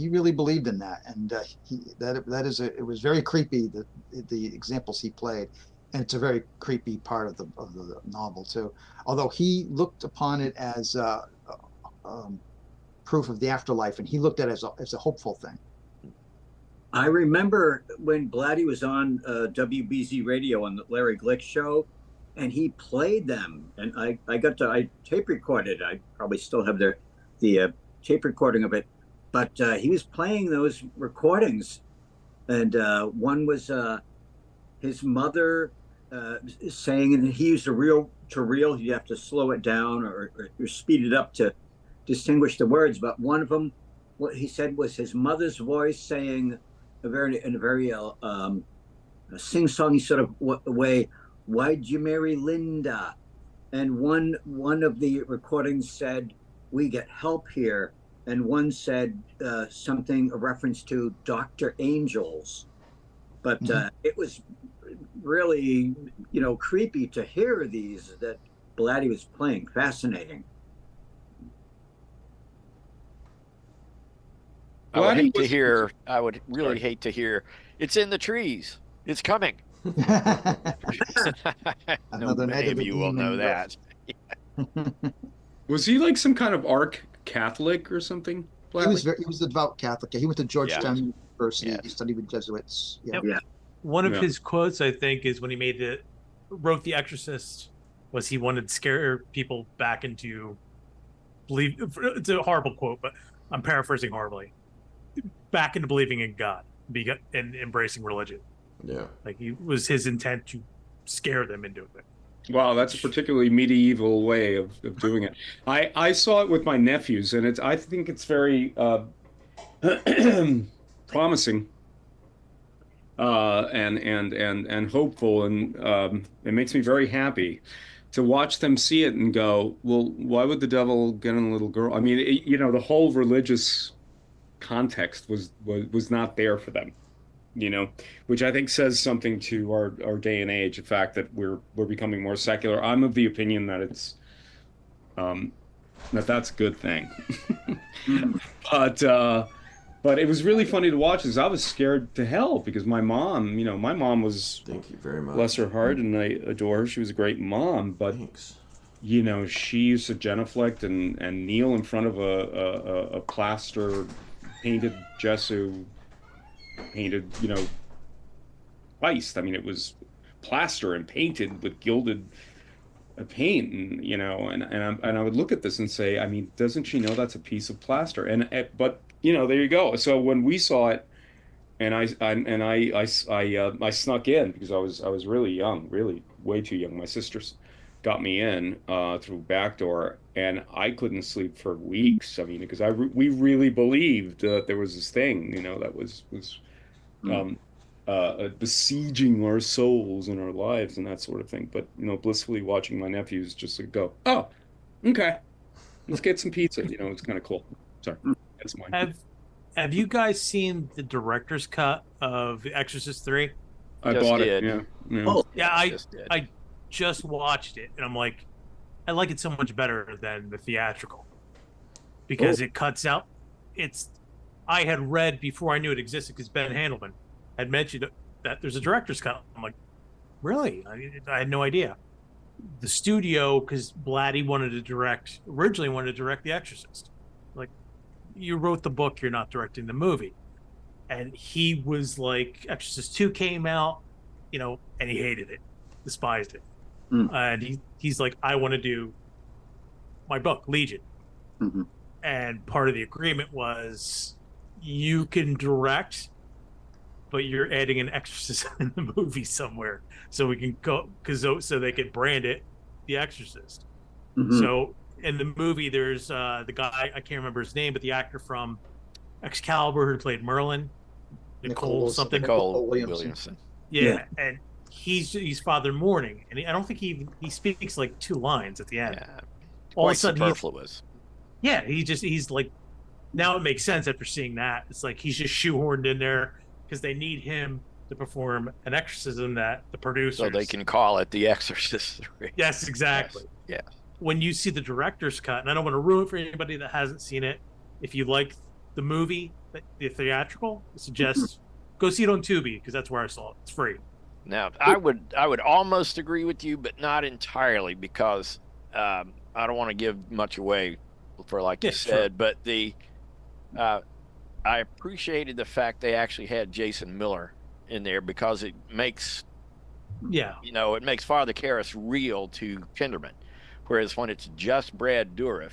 really believed in that, and it was very creepy, the examples he played. And it's a very creepy part of the novel too. Although he looked upon it as proof of the afterlife, and he looked at it as a hopeful thing. I remember when Blatty was on WBZ Radio on the Larry Glick show, and he played them, and I tape recorded. I probably still have the tape recording of it, but he was playing those recordings, and one was his mother saying, and he used a reel to reel. You have to slow it down or speed it up to distinguish the words. But one of them, what he said was his mother's voice saying in a very sing-songy sort of way, "Why'd you marry Linda?" And one of the recordings said, "We get help here," and one said something, a reference to Dr. Angels. But it was really, creepy to hear these that Blatty was playing. Fascinating. I would really hate to hear, "It's in the trees. It's coming." Many of you will know that. Was he like some kind of Catholic or something? He was a devout Catholic. He went to Georgetown University. He studied with Jesuits. One of his quotes, I think, is when he wrote The Exorcist, was he wanted to scare people back into believe. It's a horrible quote, but I'm paraphrasing horribly. Back into believing in God and embracing religion. Yeah, like it was his intent to scare them into it. Wow, that's a particularly medieval way of doing it. I saw it with my nephews, and I think it's very promising and hopeful, and it makes me very happy to watch them see it and go, well, why would the devil get in a little girl? I mean, the whole religious context was not there for them, which I think says something to our day and age, the fact that we're becoming more secular. I'm of the opinion that it's That's a good thing. But it was really funny to watch because I was scared to hell because my mom was, Thank you very much. bless her heart, and I adore her. She was a great mom, but Thanks. she used to genuflect and kneel in front of a plaster painted gesso painted, Christ. I mean, it was plaster and painted with gilded paint, and and I would look at this and say, I mean, doesn't she know that's a piece of plaster? But there you go. So when we saw it, and I snuck in because I was really young, really way too young. My sisters got me in through back door, and I couldn't sleep for weeks. I mean, because we really believed that there was this thing, that was besieging our souls and our lives and that sort of thing. But blissfully watching my nephews just go, oh, okay, let's get some pizza. It's kind of cool. Sorry, that's mine. Have you guys seen the director's cut of Exorcist 3? I Just bought did. it. Yeah. Oh, Yeah, Just I just watched it, and I'm like, I like it so much better than the theatrical because it cuts out. I had read before I knew it existed because Ben Handelman had mentioned that there's a director's cut. I'm like, really? I had no idea. The studio, because Blatty originally wanted to direct The Exorcist. Like, you wrote the book, you're not directing the movie. And he was like, Exorcist 2 came out, and he hated it, despised it. And he's like, I want to do my book, Legion. Mm-hmm. And part of the agreement was you can direct, but you're adding an exorcism in the movie somewhere, so we can go so they can brand it The Exorcist. Mm-hmm. So in the movie, there's the guy, I can't remember his name, but the actor from Excalibur who played Merlin, Nicole Williamson. Yeah, and he's Father Morning, and I don't think he speaks like 2 lines at the end. Yeah, All of quite a sudden, superfluous. he's like, now it makes sense after seeing that. It's like he's just shoehorned in there because they need him to perform an exorcism that the producers. So they can call it The Exorcist 3. Yes, exactly. Yes. When you see the director's cut, and I don't want to ruin it for anybody that hasn't seen it, if you like the movie, the theatrical, I suggest go see it on Tubi because that's where I saw it. It's free. Now, I would almost agree with you, but not entirely because I don't want to give much away for like you said, but I appreciated the fact they actually had Jason Miller in there because it makes it makes Father Karras real to Kinderman, whereas when it's just Brad Dourif,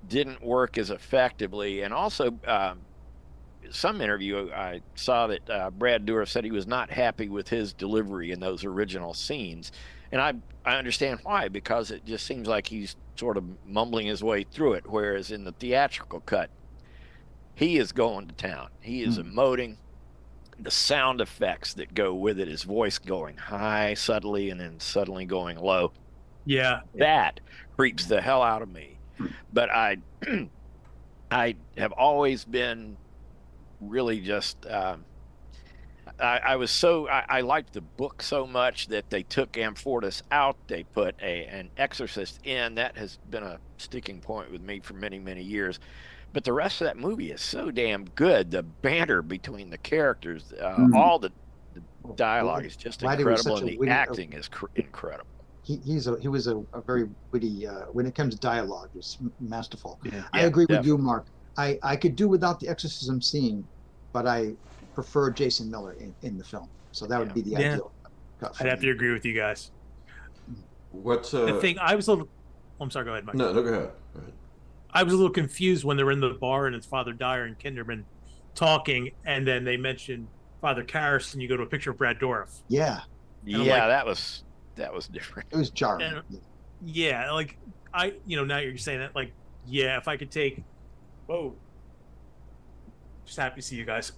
didn't work as effectively. And also some interview I saw that Brad Dourif said he was not happy with his delivery in those original scenes, and I understand why, because it just seems like he's sort of mumbling his way through it, whereas in the theatrical cut he is going to town. He is emoting. The sound effects that go with it, his voice going high subtly and then suddenly going low, that creeps the hell out of me. But I have always been really just I liked the book so much that they took Amfortis out. They put an exorcist in. That has been a sticking point with me for many, many years. But the rest of that movie is so damn good. The banter between the characters, all the dialogue is just incredible, and the acting is incredible. He was a very witty when it comes to dialogue. It's masterful. Yeah. I agree with you, Mark. I could do without the exorcism scene, but I prefer Jason Miller in the film. So that would be the ideal. I'd have to agree with you guys. What's the thing? I was a little. I'm sorry. Go ahead, Mike. No, go ahead. Go ahead. I was a little confused when they were in the bar and it's Father Dyer and Kinderman talking, and then they mentioned Father Karras, and you go to a picture of Brad Dourif. Yeah. That was different. It was jarring. And, like now you're saying that, like, if I could take, just happy to see you guys.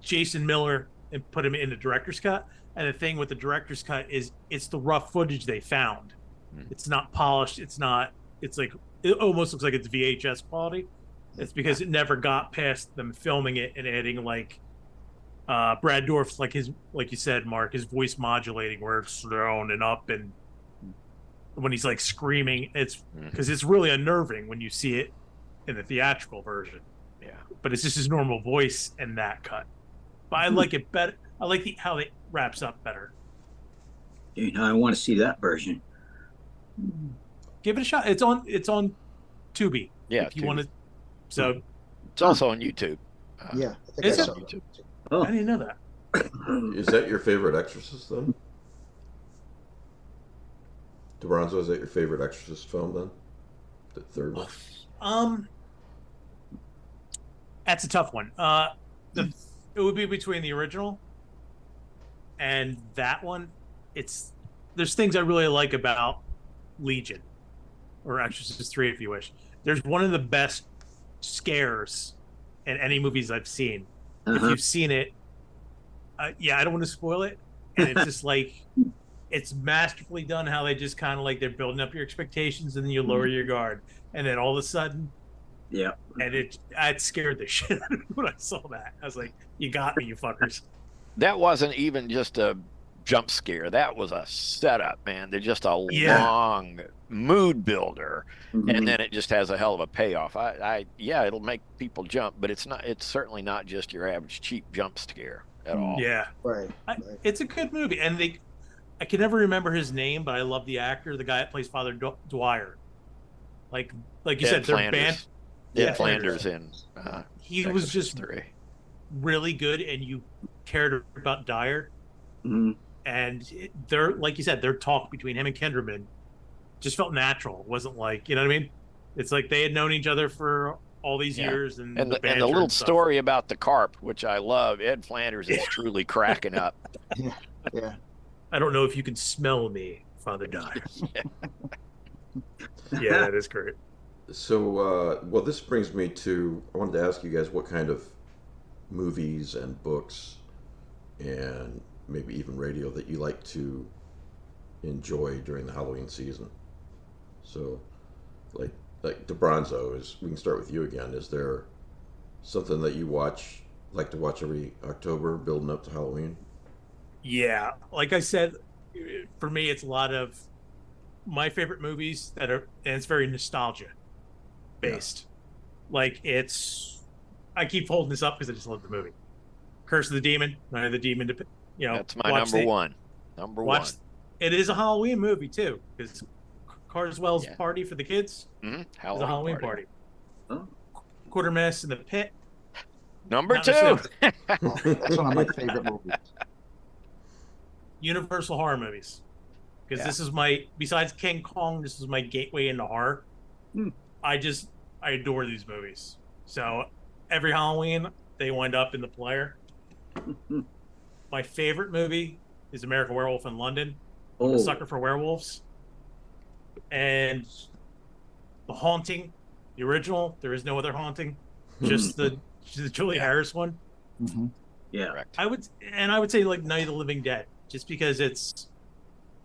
Jason Miller and put him in the director's cut. And the thing with the director's cut is it's the rough footage they found. It's not polished. It's like, it almost looks like it's VHS quality. It's because it never got past them filming it and adding like Brad Dourif's, like you said, Mark, his voice modulating where it's down and up and when he's like screaming. It's Mhm. because it's really unnerving when you see it in the theatrical version. Yeah. But it's just his normal voice in that cut. But I like it better. I like how it wraps up better. You know, I want to see that version. Give it a shot. It's on Tubi. Yeah, if you Tubi. want to. So It's also on YouTube. Yeah, I think Is I it? saw YouTube. that. Oh, I didn't know that. Is that your favorite Exorcist then? DeBronzo, is that your favorite Exorcist film then? The third one? That's a tough one. It would be between the original and that one. There's things I really like about Legion or Exorcist 3 if you wish. There's one of the best scares in any movies I've seen. If you've seen it, yeah, I don't want to spoil it. And it's just like, it's masterfully done how they just kind of like, they're building up your expectations and then you lower your guard. And then all of a sudden, yeah. and it scared the shit out of me when I saw that. I was like, you got me, you fuckers. That wasn't even just a jump scare. That was a setup, man. They're just a Yeah. long mood builder, Mhm. and then it just has a hell of a payoff. Yeah, it'll make people jump, but it's certainly not just your average cheap jump scare at all. Yeah. Right. It's a good movie. And I can never remember his name, but I love the actor, the guy that plays Father Dwyer. Like you said, their band. Ed Yeah, Flanders in He was Exorcist just 3. really good, and you cared about Dyer. Mhm. And they're, like you said, their talk between him and Kinderman just felt natural. It wasn't like, you know what I mean? It's like they had known each other for all these Yeah. years, and And the banter little and stuff. story about the carp, which I love, Ed Flanders is truly cracking up. Yeah. I don't know if you can smell me, Father Dyer. Yeah, that is great. So, well, this brings me to, I wanted to ask you guys what kind of movies and books and maybe even radio that you like to enjoy during the Halloween season. So, like DeBronzo, we can start with you again. Is there something that you like to watch every October building up to Halloween? Yeah, like I said, for me, it's a lot of my favorite movies and it's very nostalgia based. Like I keep holding this up because I just love the movie. Curse of the Demon, Night of the Demon. That's my number one. It is a Halloween movie too, because Carswell's party for the kids is a Halloween party. Oh. Quartermass in the Pit. Number Not 2. That's one of my favorite movies. Universal horror movies, because Yeah. this is besides King Kong, this is my gateway into horror. I adore these movies. So every Halloween they wind up in the player. My favorite movie is American Werewolf in London. I'm a sucker for werewolves. And The Haunting, the original. There is no other Haunting, just the Julie Harris one. Mm-hmm. Yeah. Correct. I would say like Night of the Living Dead, just because it's,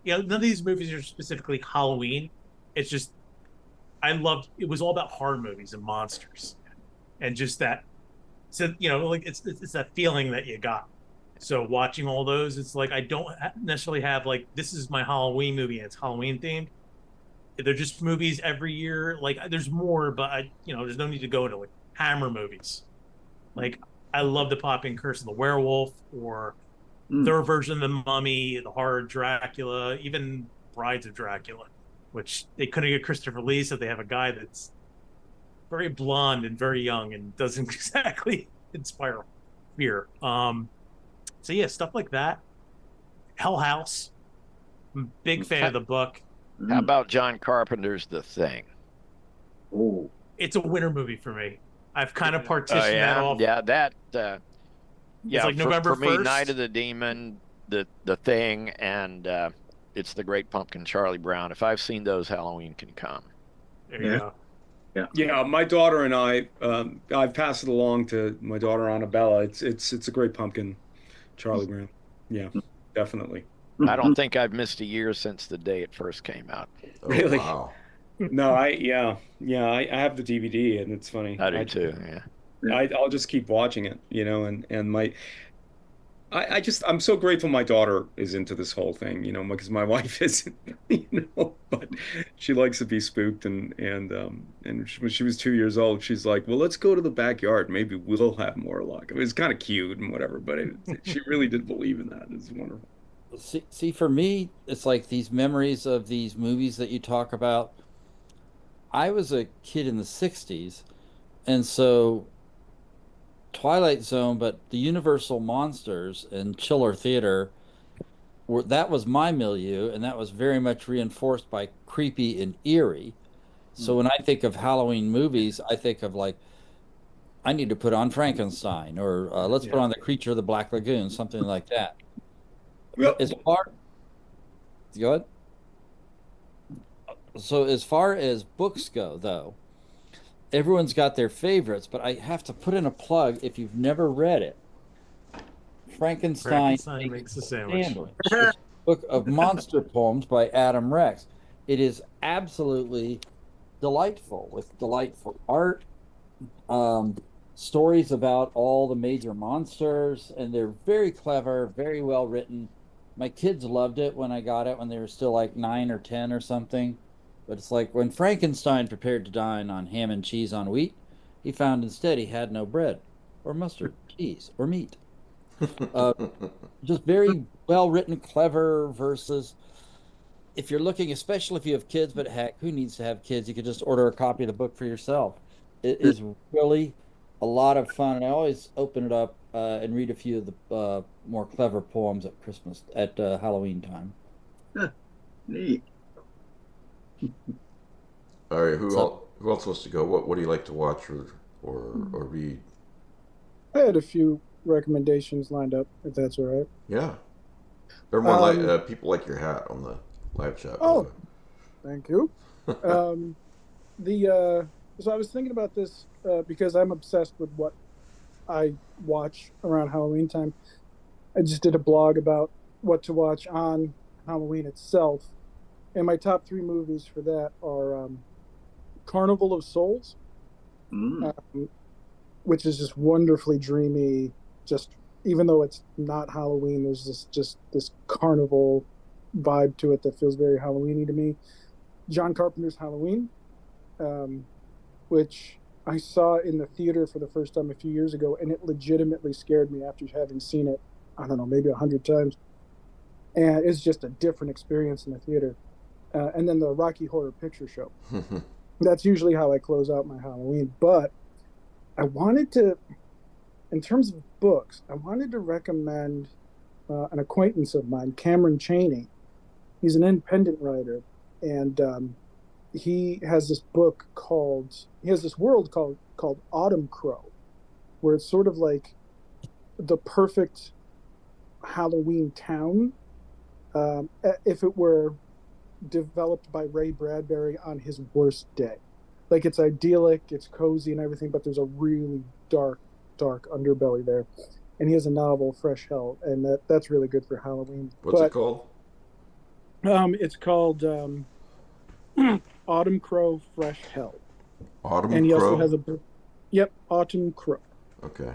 none of these movies are specifically Halloween. It's just, it was all about horror movies and monsters, and just that. So like it's that feeling that you got. So watching all those, it's like I don't necessarily have like, this is my Halloween movie and it's Halloween themed. They're just movies every year. Like there's more, but there's no need to go to like Hammer movies. Like I love to pop in Curse of the Werewolf or their version of the Mummy, the horror Dracula, even Brides of Dracula, which they couldn't get Christopher Lee, so they have a guy that's very blonde and very young and doesn't exactly inspire fear. So yeah, stuff like that. Hell House. I'm a big fan of the book. How about John Carpenter's The Thing? Oh, It's a winter movie for me. I've kind of partitioned that off. Yeah, that. It's like November for me, 1st. Night of the Demon, the Thing, and It's the Great Pumpkin, Charlie Brown. If I've seen those, Halloween can come. There you go. Yeah, my daughter and I've passed it along to my daughter Annabella. It's a Great Pumpkin, Charlie Brown. Yeah, definitely. I don't think I've missed a year since the day it first came out. Oh, Really? wow. No, I have the DVD, and it's funny. I do too. Yeah. I'll just keep watching it, and I'm so grateful my daughter is into this whole thing, because my wife isn't, but she likes to be spooked when she was 2 years old, she's like, well, let's go to the backyard. Maybe we'll have more luck. It was kind of cute and whatever, but she really did believe in that. It's wonderful. See, for me, it's like these memories of these movies that you talk about. I was a kid in the 60s, and so Twilight Zone, but the Universal Monsters and Chiller Theater that was my milieu, and that was very much reinforced by creepy and eerie. So when I think of Halloween movies, I think of like I need to put on Frankenstein, or let's put on The Creature of the Black Lagoon, something like that. Yep. As far go ahead. So as far as books go, though, everyone's got their favorites, but I have to put in a plug if you've never read it. Frankenstein makes a sandwich. It's a book of monster poems by Adam Rex. It is absolutely delightful, with delightful art, stories about all the major monsters, and they're very clever, very well written. My kids loved it when I got it when they were still like 9 or 10 or something. But it's like when Frankenstein prepared to dine on ham and cheese on wheat, he found instead he had no bread or mustard, cheese, or meat. Just very well written, clever verses. If you're looking, especially if you have kids, but heck, who needs to have kids? You could just order a copy of the book for yourself. It is really a lot of fun, and I always open it up and read a few of the more clever poems at Christmas, at Halloween time. Neat. All right, who else wants to go? What do you like to watch or read? I had a few recommendations lined up, if that's all right. Yeah, everyone like people like your hat on the live chat. Oh, thank you. So I was thinking about this because I'm obsessed with what I watch around Halloween time. I just did a blog about what to watch on Halloween itself, and my top 3 movies for that are Carnival of Souls, which is just wonderfully dreamy. Just even though it's not Halloween, there's this carnival vibe to it that feels very Halloweeny to me. John Carpenter's Halloween, which I saw in the theater for the first time a few years ago, and it legitimately scared me after having seen it, I don't know, maybe 100 times. And it's just a different experience in the theater. And then the Rocky Horror Picture Show. That's usually how I close out my Halloween. But I wanted to, in terms of books, I wanted to recommend an acquaintance of mine, Cameron Chaney. He's an independent writer, and he has this book he has this world called Autumn Crow, where it's sort of like the perfect Halloween town if it were developed by Ray Bradbury on his worst day. Like, it's idyllic, it's cozy and everything, but there's a really dark underbelly there. And he has a novel, Fresh Hell, and that's really good for Halloween. What's it called? It's called Autumn Crow, Fresh Hell. Autumn Crow? And he also has a book. Yep, Autumn Crow. Okay.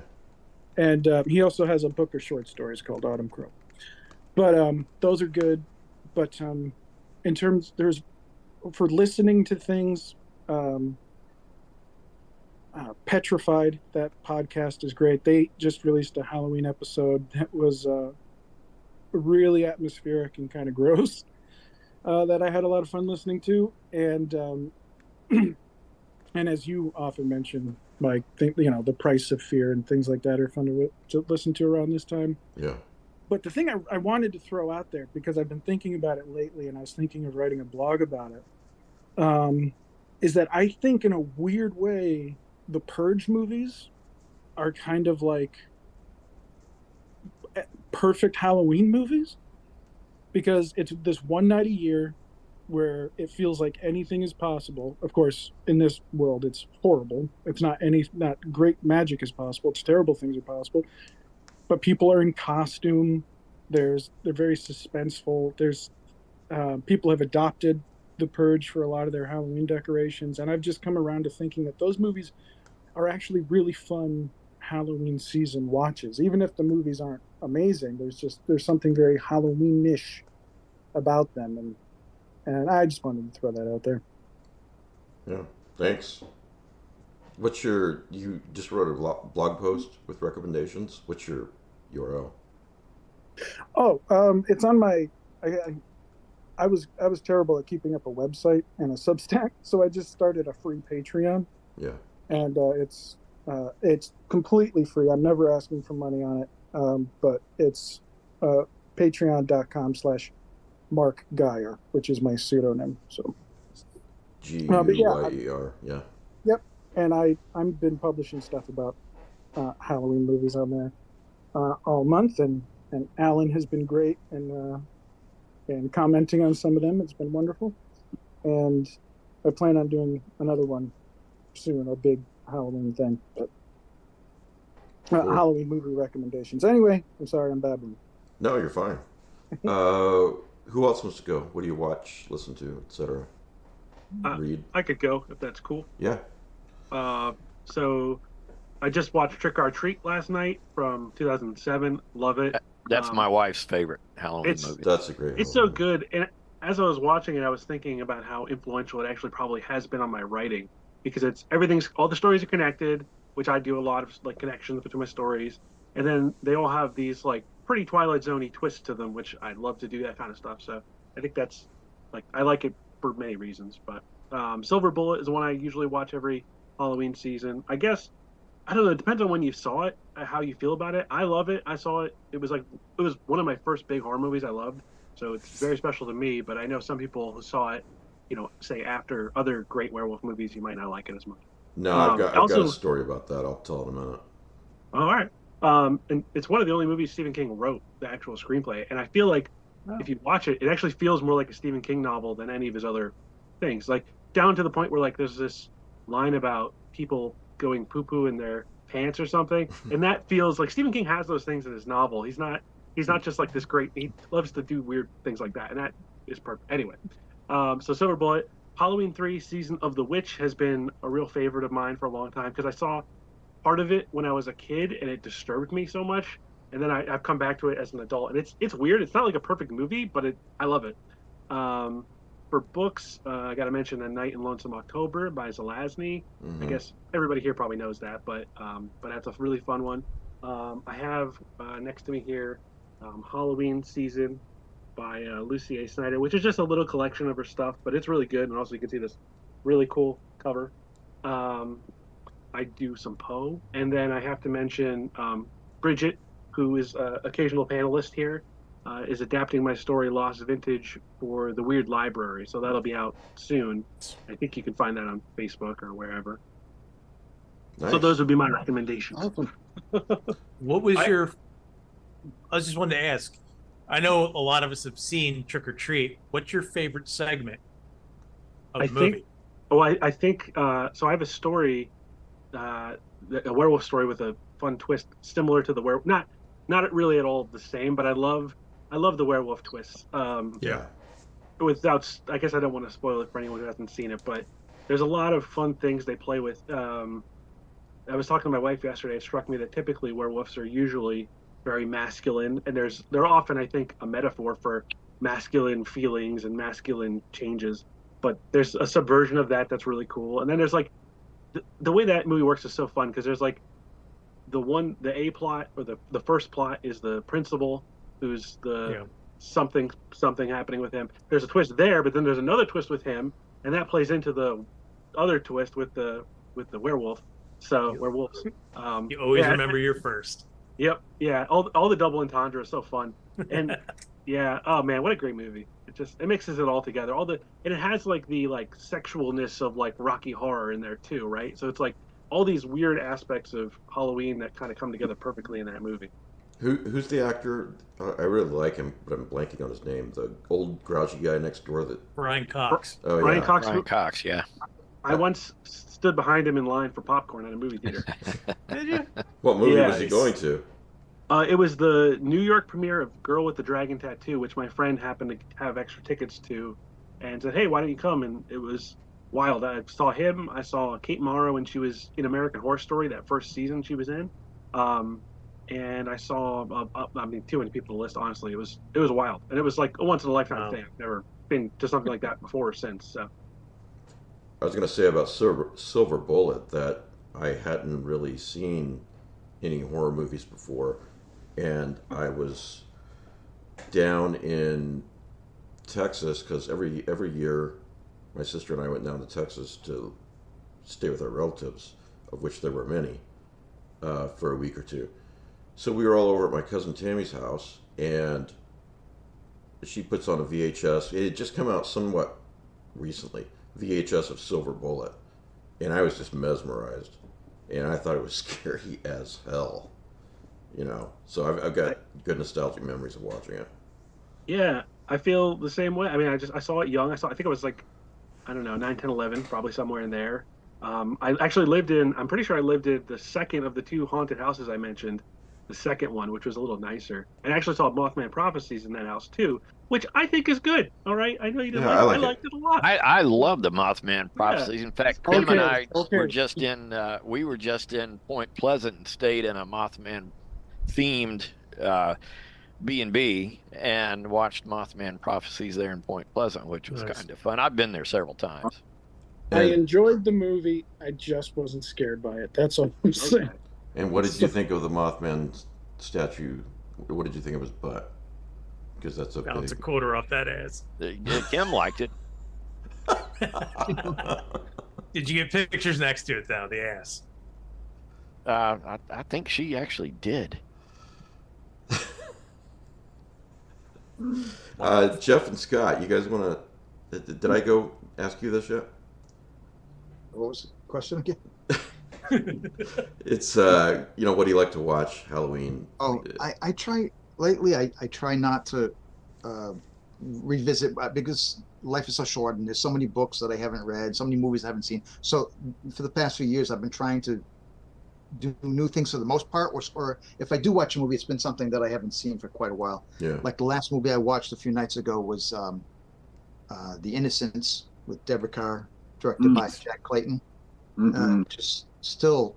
And he also has a book of short stories called Autumn Crow. But those are good. But in terms, for listening to things, Petrified, that podcast is great. They just released a Halloween episode that was really atmospheric and kind of gross that I had a lot of fun listening to. And and as you often mention, Mike, The Price of Fear and things like that are fun to listen to around this time. Yeah. But the thing I wanted to throw out there, because I've been thinking about it lately and I was thinking of writing a blog about it, is that I think in a weird way, the Purge movies are kind of like perfect Halloween movies, because it's this one night a year where it feels like anything is possible. Of course, in this world, it's horrible. It's not great magic is possible. It's terrible things are possible. But people are in costume. They're very suspenseful. There's people have adopted the Purge for a lot of their Halloween decorations, and I've just come around to thinking that those movies are actually really fun Halloween season watches. Even if the movies aren't amazing, there's something very Halloween-ish about them, and I just wanted to throw that out there. Yeah, thanks. You just wrote a blog post with recommendations. What's your URL? Oh, it's on my. I was terrible at keeping up a website and a Substack, so I just started a free Patreon. Yeah. And it's completely free. I'm never asking for money on it, but it's patreon.com/Mark Geyer, which is my pseudonym. So Guyer. Yeah. Yep. And I've been publishing stuff about Halloween movies on there all month, and Alan has been great and commenting on some of them. It's been wonderful, and I plan on doing another one soon, a big Halloween thing. But Cool. Halloween movie recommendations. Anyway, I'm sorry I'm babbling. No, you're fine. Who else wants to go? What do you watch, listen to, etc.? Read. I could go if that's cool. Yeah. So I just watched Trick or Treat last night from 2007. Love it. That's my wife's favorite Halloween movie. That's a great. It's so good. And as I was watching it, I was thinking about how influential it actually probably has been on my writing, because all the stories are connected, which I do a lot of like connections between my stories, and then they all have these like pretty Twilight Zone-y twists to them, which I love to do that kind of stuff. So I think that's I like it for many reasons. But Silver Bullet is the one I usually watch every Halloween season. I guess, I don't know, it depends on when you saw it, how you feel about it. I love it. I saw it. It was one of my first big horror movies I loved. So it's very special to me, but I know some people who saw it, say after other great werewolf movies, you might not like it as much. No, I've got a story about that. I'll tell it in a minute. All right. And it's one of the only movies Stephen King wrote, the actual screenplay. And I feel like if you watch it, it actually feels more like a Stephen King novel than any of his other things. Like down to the point where there's this line about people going poo-poo in their pants or something. And that feels like Stephen King has those things in his novel. He's not just like this great, he loves to do weird things like that. And that is perfect. Anyway, so Silver Bullet. Halloween 3 Season of the Witch has been a real favorite of mine for a long time, because I saw part of it when I was a kid and it disturbed me so much, and then I've come back to it as an adult, and it's weird. It's not like a perfect movie, but I love it. For books, I got to mention A Night in Lonesome October by Zelazny. Mm-hmm. I guess everybody here probably knows that, but that's a really fun one. I have next to me here Halloween Season by Lucy A. Snyder, which is just a little collection of her stuff, but it's really good. And also you can see this really cool cover. I do some Poe, and then I have to mention Bridget, who is an occasional panelist here, is adapting my story Lost Vintage for the Weird Library, so that'll be out soon. I think you can find that on Facebook or wherever. Nice. So those would be my recommendations. Awesome. What was your? I just wanted to ask. I know a lot of us have seen Trick or Treat. What's your favorite segment of the movie? I think so. I have a story, a werewolf story with a fun twist, similar to the werewolf. Not really at all the same, but I love the werewolf twists. Yeah. Without, I guess I don't want to spoil it for anyone who hasn't seen it, but there's a lot of fun things they play with. I was talking to my wife yesterday. It struck me that typically werewolves are usually very masculine, and they're often, I think, a metaphor for masculine feelings and masculine changes, but there's a subversion of that that's really cool. And then there's the way that movie works is so fun, because there's the A plot, or the first plot is the principal, who's something happening with him. There's a twist there, but then there's another twist with him, and that plays into the other twist with the werewolf. So werewolves. You always remember your first. Yep. Yeah. All the double entendre is so fun. And yeah. Oh man, what a great movie. It mixes it all together. And it has the sexualness of Rocky Horror in there too, right? So it's all these weird aspects of Halloween that kind of come together perfectly in that movie. Who's the actor? I really like him, but I'm blanking on his name. The old grouchy guy next door. Brian Cox. Oh, Brian yeah. Cox. Brian Cox, yeah. I once stood behind him in line for popcorn at a movie theater. Did you? What movie was he going to? It was the New York premiere of Girl with the Dragon Tattoo, which my friend happened to have extra tickets to, and said, "Hey, why don't you come?" And it was wild. I saw him. I saw Kate Mara when she was in American Horror Story, that first season she was in. And I saw, I mean, too many people to list. Honestly, it was wild, and it was like a once in a lifetime Wow. thing. I've never been to something like that before or since. So I was going to say about Silver Bullet that I hadn't really seen any horror movies before, and I was down in Texas because every year my sister and I went down to Texas to stay with our relatives, of which there were many, for a week or two. So we were all over at my cousin Tammy's house, and she puts on a VHS. It had just come out somewhat recently, VHS of Silver Bullet, and I was just mesmerized, and I thought it was scary as hell, you know. So I've got good nostalgic memories of watching it. yeah, I feel the same way. I mean, I saw it young. I think it was like, I don't know, 9, 10, 11, probably somewhere in there. I actually lived in. I'm pretty sure I lived in the second of the 2 haunted houses I mentioned. The second one, which was a little nicer, and I actually saw Mothman Prophecies in that house too, which I think is good. All right, I know you didn't Yeah, like I it. like I liked it a lot. I love the Mothman prophecies. In fact, Tim and I Okay. were just in Point Pleasant and stayed in a Mothman themed B&B and watched Mothman prophecies there in Point Pleasant, which was Nice. kind of fun. I've been there several times. I And, enjoyed the movie. I just wasn't scared by it. That's all I'm saying. Okay. and what did you think of the Mothman statue? What did you think of his butt? Because that's a Bounce a big... quarter off that ass. Kim liked it. Did you get pictures next to it though? The ass. I think she actually did. Jeff and Scott, you guys want to... Did I go ask you this yet? What was the question again? It's what do you like to watch Halloween? Oh, I try lately. I try not to revisit because life is so short, and there's so many books that I haven't read, so many movies I haven't seen. So for the past few years, I've been trying to do new things for the most part, or if I do watch a movie, it's been something that I haven't seen for quite a while. Yeah. Like the last movie I watched a few nights ago was The Innocents with Deborah Carr, directed by Jack Clayton. Just still,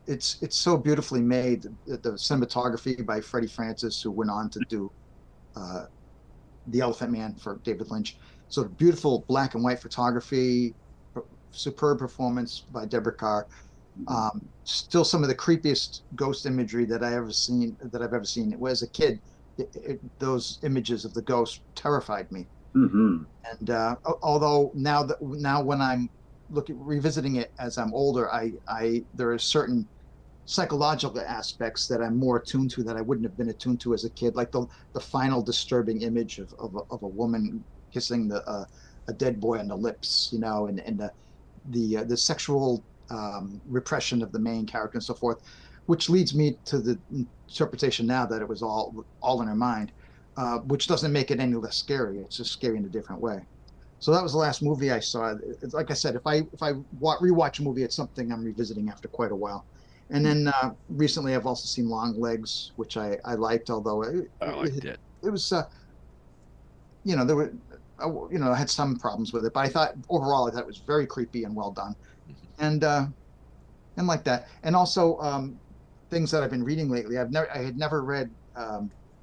it's so beautifully made. The cinematography by Freddie Francis, who went on to do The Elephant Man for David Lynch. So beautiful black and white photography, superb performance by Deborah Carr. Still some of the creepiest ghost imagery that I've ever seen. As a kid, those images of the ghost terrified me. And although now when I'm revisiting it as I'm older, there are certain psychological aspects that I'm more attuned to that I wouldn't have been attuned to as a kid, like the final disturbing image of a woman kissing a dead boy on the lips, and the sexual repression of the main character and so forth, which leads me to the interpretation now that it was all in her mind, which doesn't make it any less scary. It's just scary in a different way. So that was the last movie I saw. It's, like I said, if I rewatch a movie, it's something I'm revisiting after quite a while. And then recently, I've also seen Long Legs, which I liked, although I liked it. It was, there were, I had some problems with it, but I thought overall it was very creepy and well done, and like that. And also things that I've been reading lately. I had never read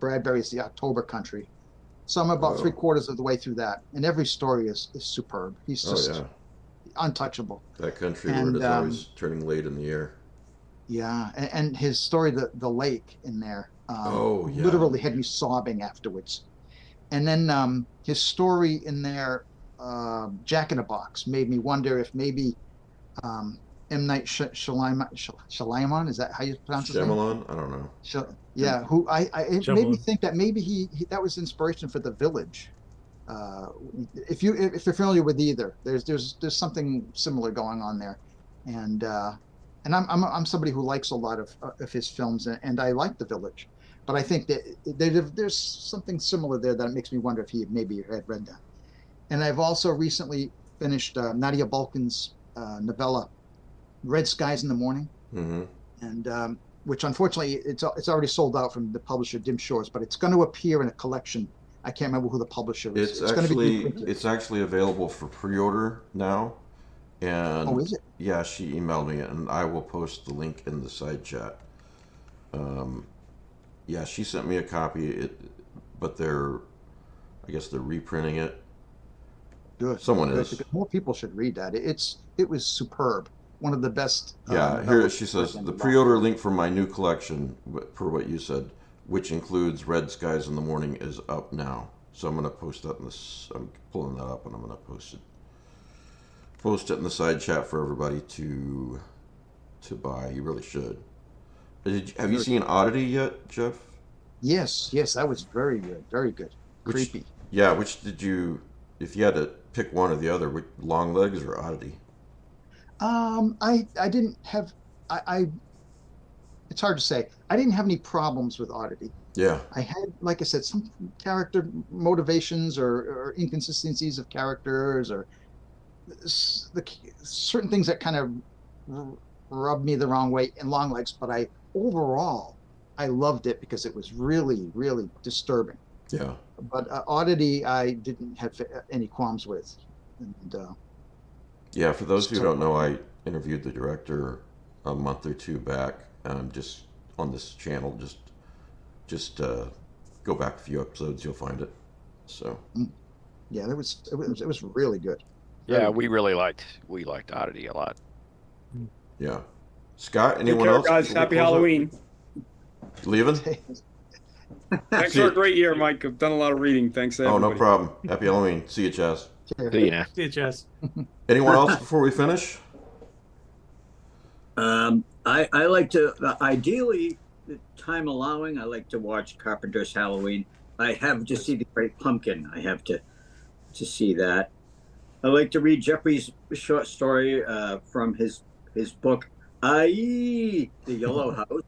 Bradbury's The October Country. So I'm about 3/4 of the way through that, and every story is superb. He's just untouchable. That country where it's always turning late in the year. Yeah, and his story, the lake in there, yeah. literally had me sobbing afterwards. And then his story in there, Jack in a Box, made me wonder if maybe M. Night Shyamalan, is that how you pronounce his name? Shyamalan? I don't know. Yeah, who it made me think that maybe he that was inspiration for The Village. If you're familiar with either, there's something similar going on there, and I'm somebody who likes a lot of his films, and I like The Village, but I think that there's something similar there that makes me wonder if he maybe had read that. And I've also recently finished Nadia Balkan's novella, Red Skies in the Morning, and which unfortunately it's already sold out from the publisher Dim Shores, but it's going to appear in a collection. I can't remember who the publisher is. It's actually available for pre-order now. And oh, is it? Yeah, she emailed me, and I will post the link in the side chat. Yeah, she sent me a copy. But I guess they're reprinting it. Good. Someone Good, is. because more people should read that. It was superb. One of the best. Yeah, here novellas she says, written in the a long pre-order time. link for my new collection, per what you said, which includes Red Skies in the Morning, is up now. So I'm going to post that I'm pulling that up and I'm going to post it in the side chat for everybody to buy. You really should. Have you seen Oddity yet, Jeff? Yes, that was very good. Very good. Creepy. Yeah, which did you, if you had to pick one or the other, Long Legs or Oddity? I didn't have I it's hard to say. I didn't have any problems with Oddity. Yeah. I had, like I said, some character motivations or inconsistencies of characters or certain things that kind of rubbed me the wrong way in Long Legs. But overall, I loved it because it was really, really disturbing. Yeah. But Oddity, I didn't have any qualms with. And yeah, for those who don't know, I interviewed the director a month or two back, just on this channel. Just go back a few episodes, you'll find it. So yeah, it was really good. Yeah, we liked Oddity a lot. Yeah. Scott, anyone Take care, else? guys. Happy Halloween. Leaving? Thanks for a great year, Mike. I've done a lot of reading. Thanks, everybody. Oh, no problem. Happy Halloween. See you, Chaz. See you now. See you, Chaz. Anyone else before we finish? I like to, ideally, time allowing, I like to watch Carpenter's Halloween. I have to see The Great Pumpkin. I have to see that. I like to read Jeffrey's short story from his book, I.E. The Yellow House.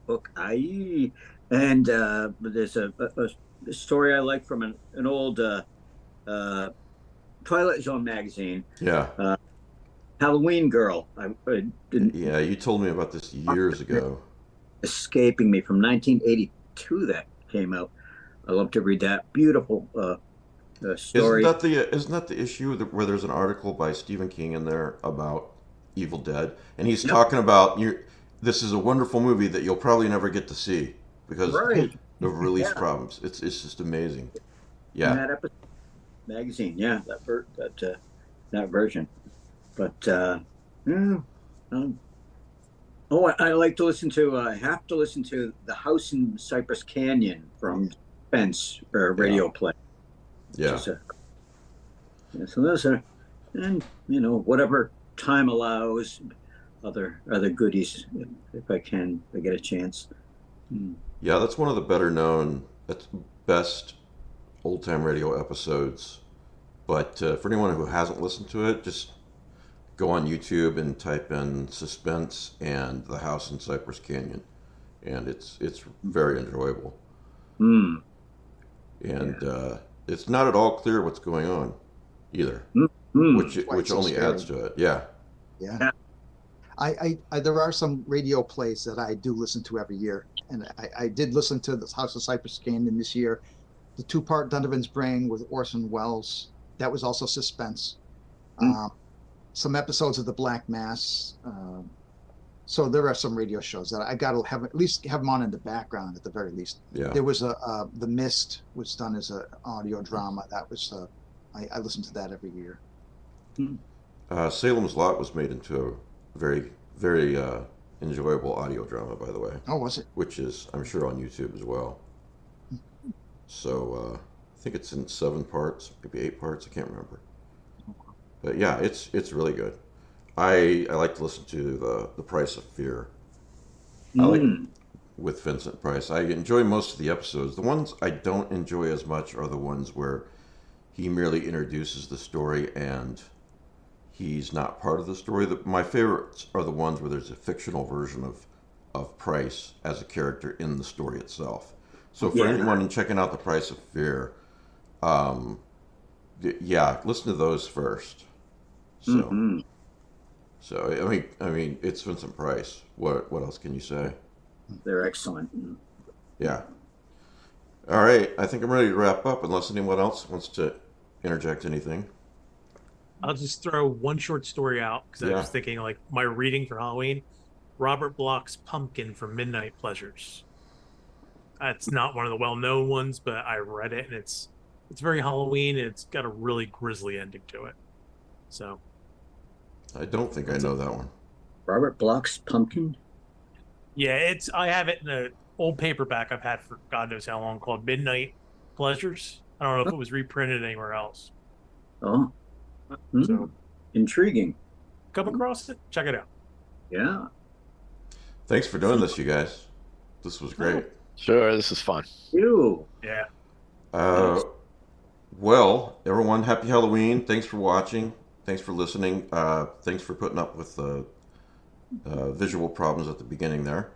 Book, I.E. And there's a story I like from an old Twilight Zone magazine. Yeah. Halloween Girl. Yeah, you told me about this years ago. Escaping me from 1982 that came out. I love to read that. Beautiful story. Isn't that the issue where there's an article by Stephen King in there about Evil Dead, and he's talking about this is a wonderful movie that you'll probably never get to see because of release problems. It's just amazing. Yeah. In that episode, magazine, that version. But I like to listen to. I have to listen to The House in Cypress Canyon from Spence radio play. Yeah. So those are, and whatever time allows, other goodies if I get a chance. Yeah, that's one of the better known, best old time radio episodes. But for anyone who hasn't listened to it, just go on YouTube and type in Suspense and The House in Cypress Canyon, and it's very enjoyable. And it's not at all clear what's going on either, which only adds to it. Yeah. There are some radio plays that I do listen to every year, and I did listen to The House of Cypress Canyon this year, the 2-part Donovan's Brain with Orson Welles. That was also suspense. Some episodes of The Black Mass. So there are some radio shows that I got to at least have them on in the background at the very least. Yeah. There was The Mist was done as an audio drama. That was I listened to that every year. Salem's Lot was made into a very, very enjoyable audio drama, by the way. Oh, was it? Which is, I'm sure, on YouTube as well. So I think it's in 7 parts, maybe 8 parts. I can't remember. But yeah, it's really good. I like to listen to the Price of Fear. I like with Vincent Price. I enjoy most of the episodes. The ones I don't enjoy as much are the ones where he merely introduces the story and he's not part of the story. My favorites are the ones where there's a fictional version of Price as a character in the story itself. So for anyone checking out The Price of Fear, listen to those first. So, so I mean, it's Vincent Price. What else can you say? They're excellent. Yeah. All right, I think I'm ready to wrap up. Unless anyone else wants to interject anything. I'll just throw one short story out because I was thinking, like, my reading for Halloween. Robert Bloch's Pumpkin from Midnight Pleasures. It's not one of the well-known ones, but I read it, and it's very Halloween, and it's got a really grisly ending to it. So I don't think I know that one. Robert Bloch's Pumpkin? yeah, I have it in an old paperback I've had for God knows how long, called Midnight Pleasures. I don't know if it was reprinted anywhere else. Oh. So Intriguing. come across it, check it out. Yeah. Thanks for doing this, you guys. This was great. Sure, this is fun. You. Yeah. Well, everyone, happy Halloween. Thanks for watching. Thanks for listening. Thanks for putting up with the visual problems at the beginning there.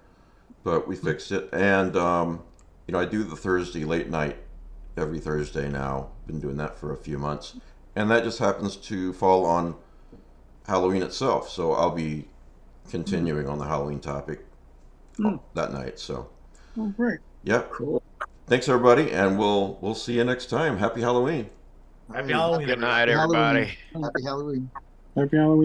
But we fixed it. And, I do the Thursday late night every Thursday now. Been doing that for a few months. And that just happens to fall on Halloween itself. So I'll be continuing on the Halloween topic that night. So, Oh, great. yep. Cool. Thanks, everybody. And we'll see you next time. Happy Halloween. Happy Halloween. Good night, Happy Halloween. everybody. Happy Halloween. Happy Halloween.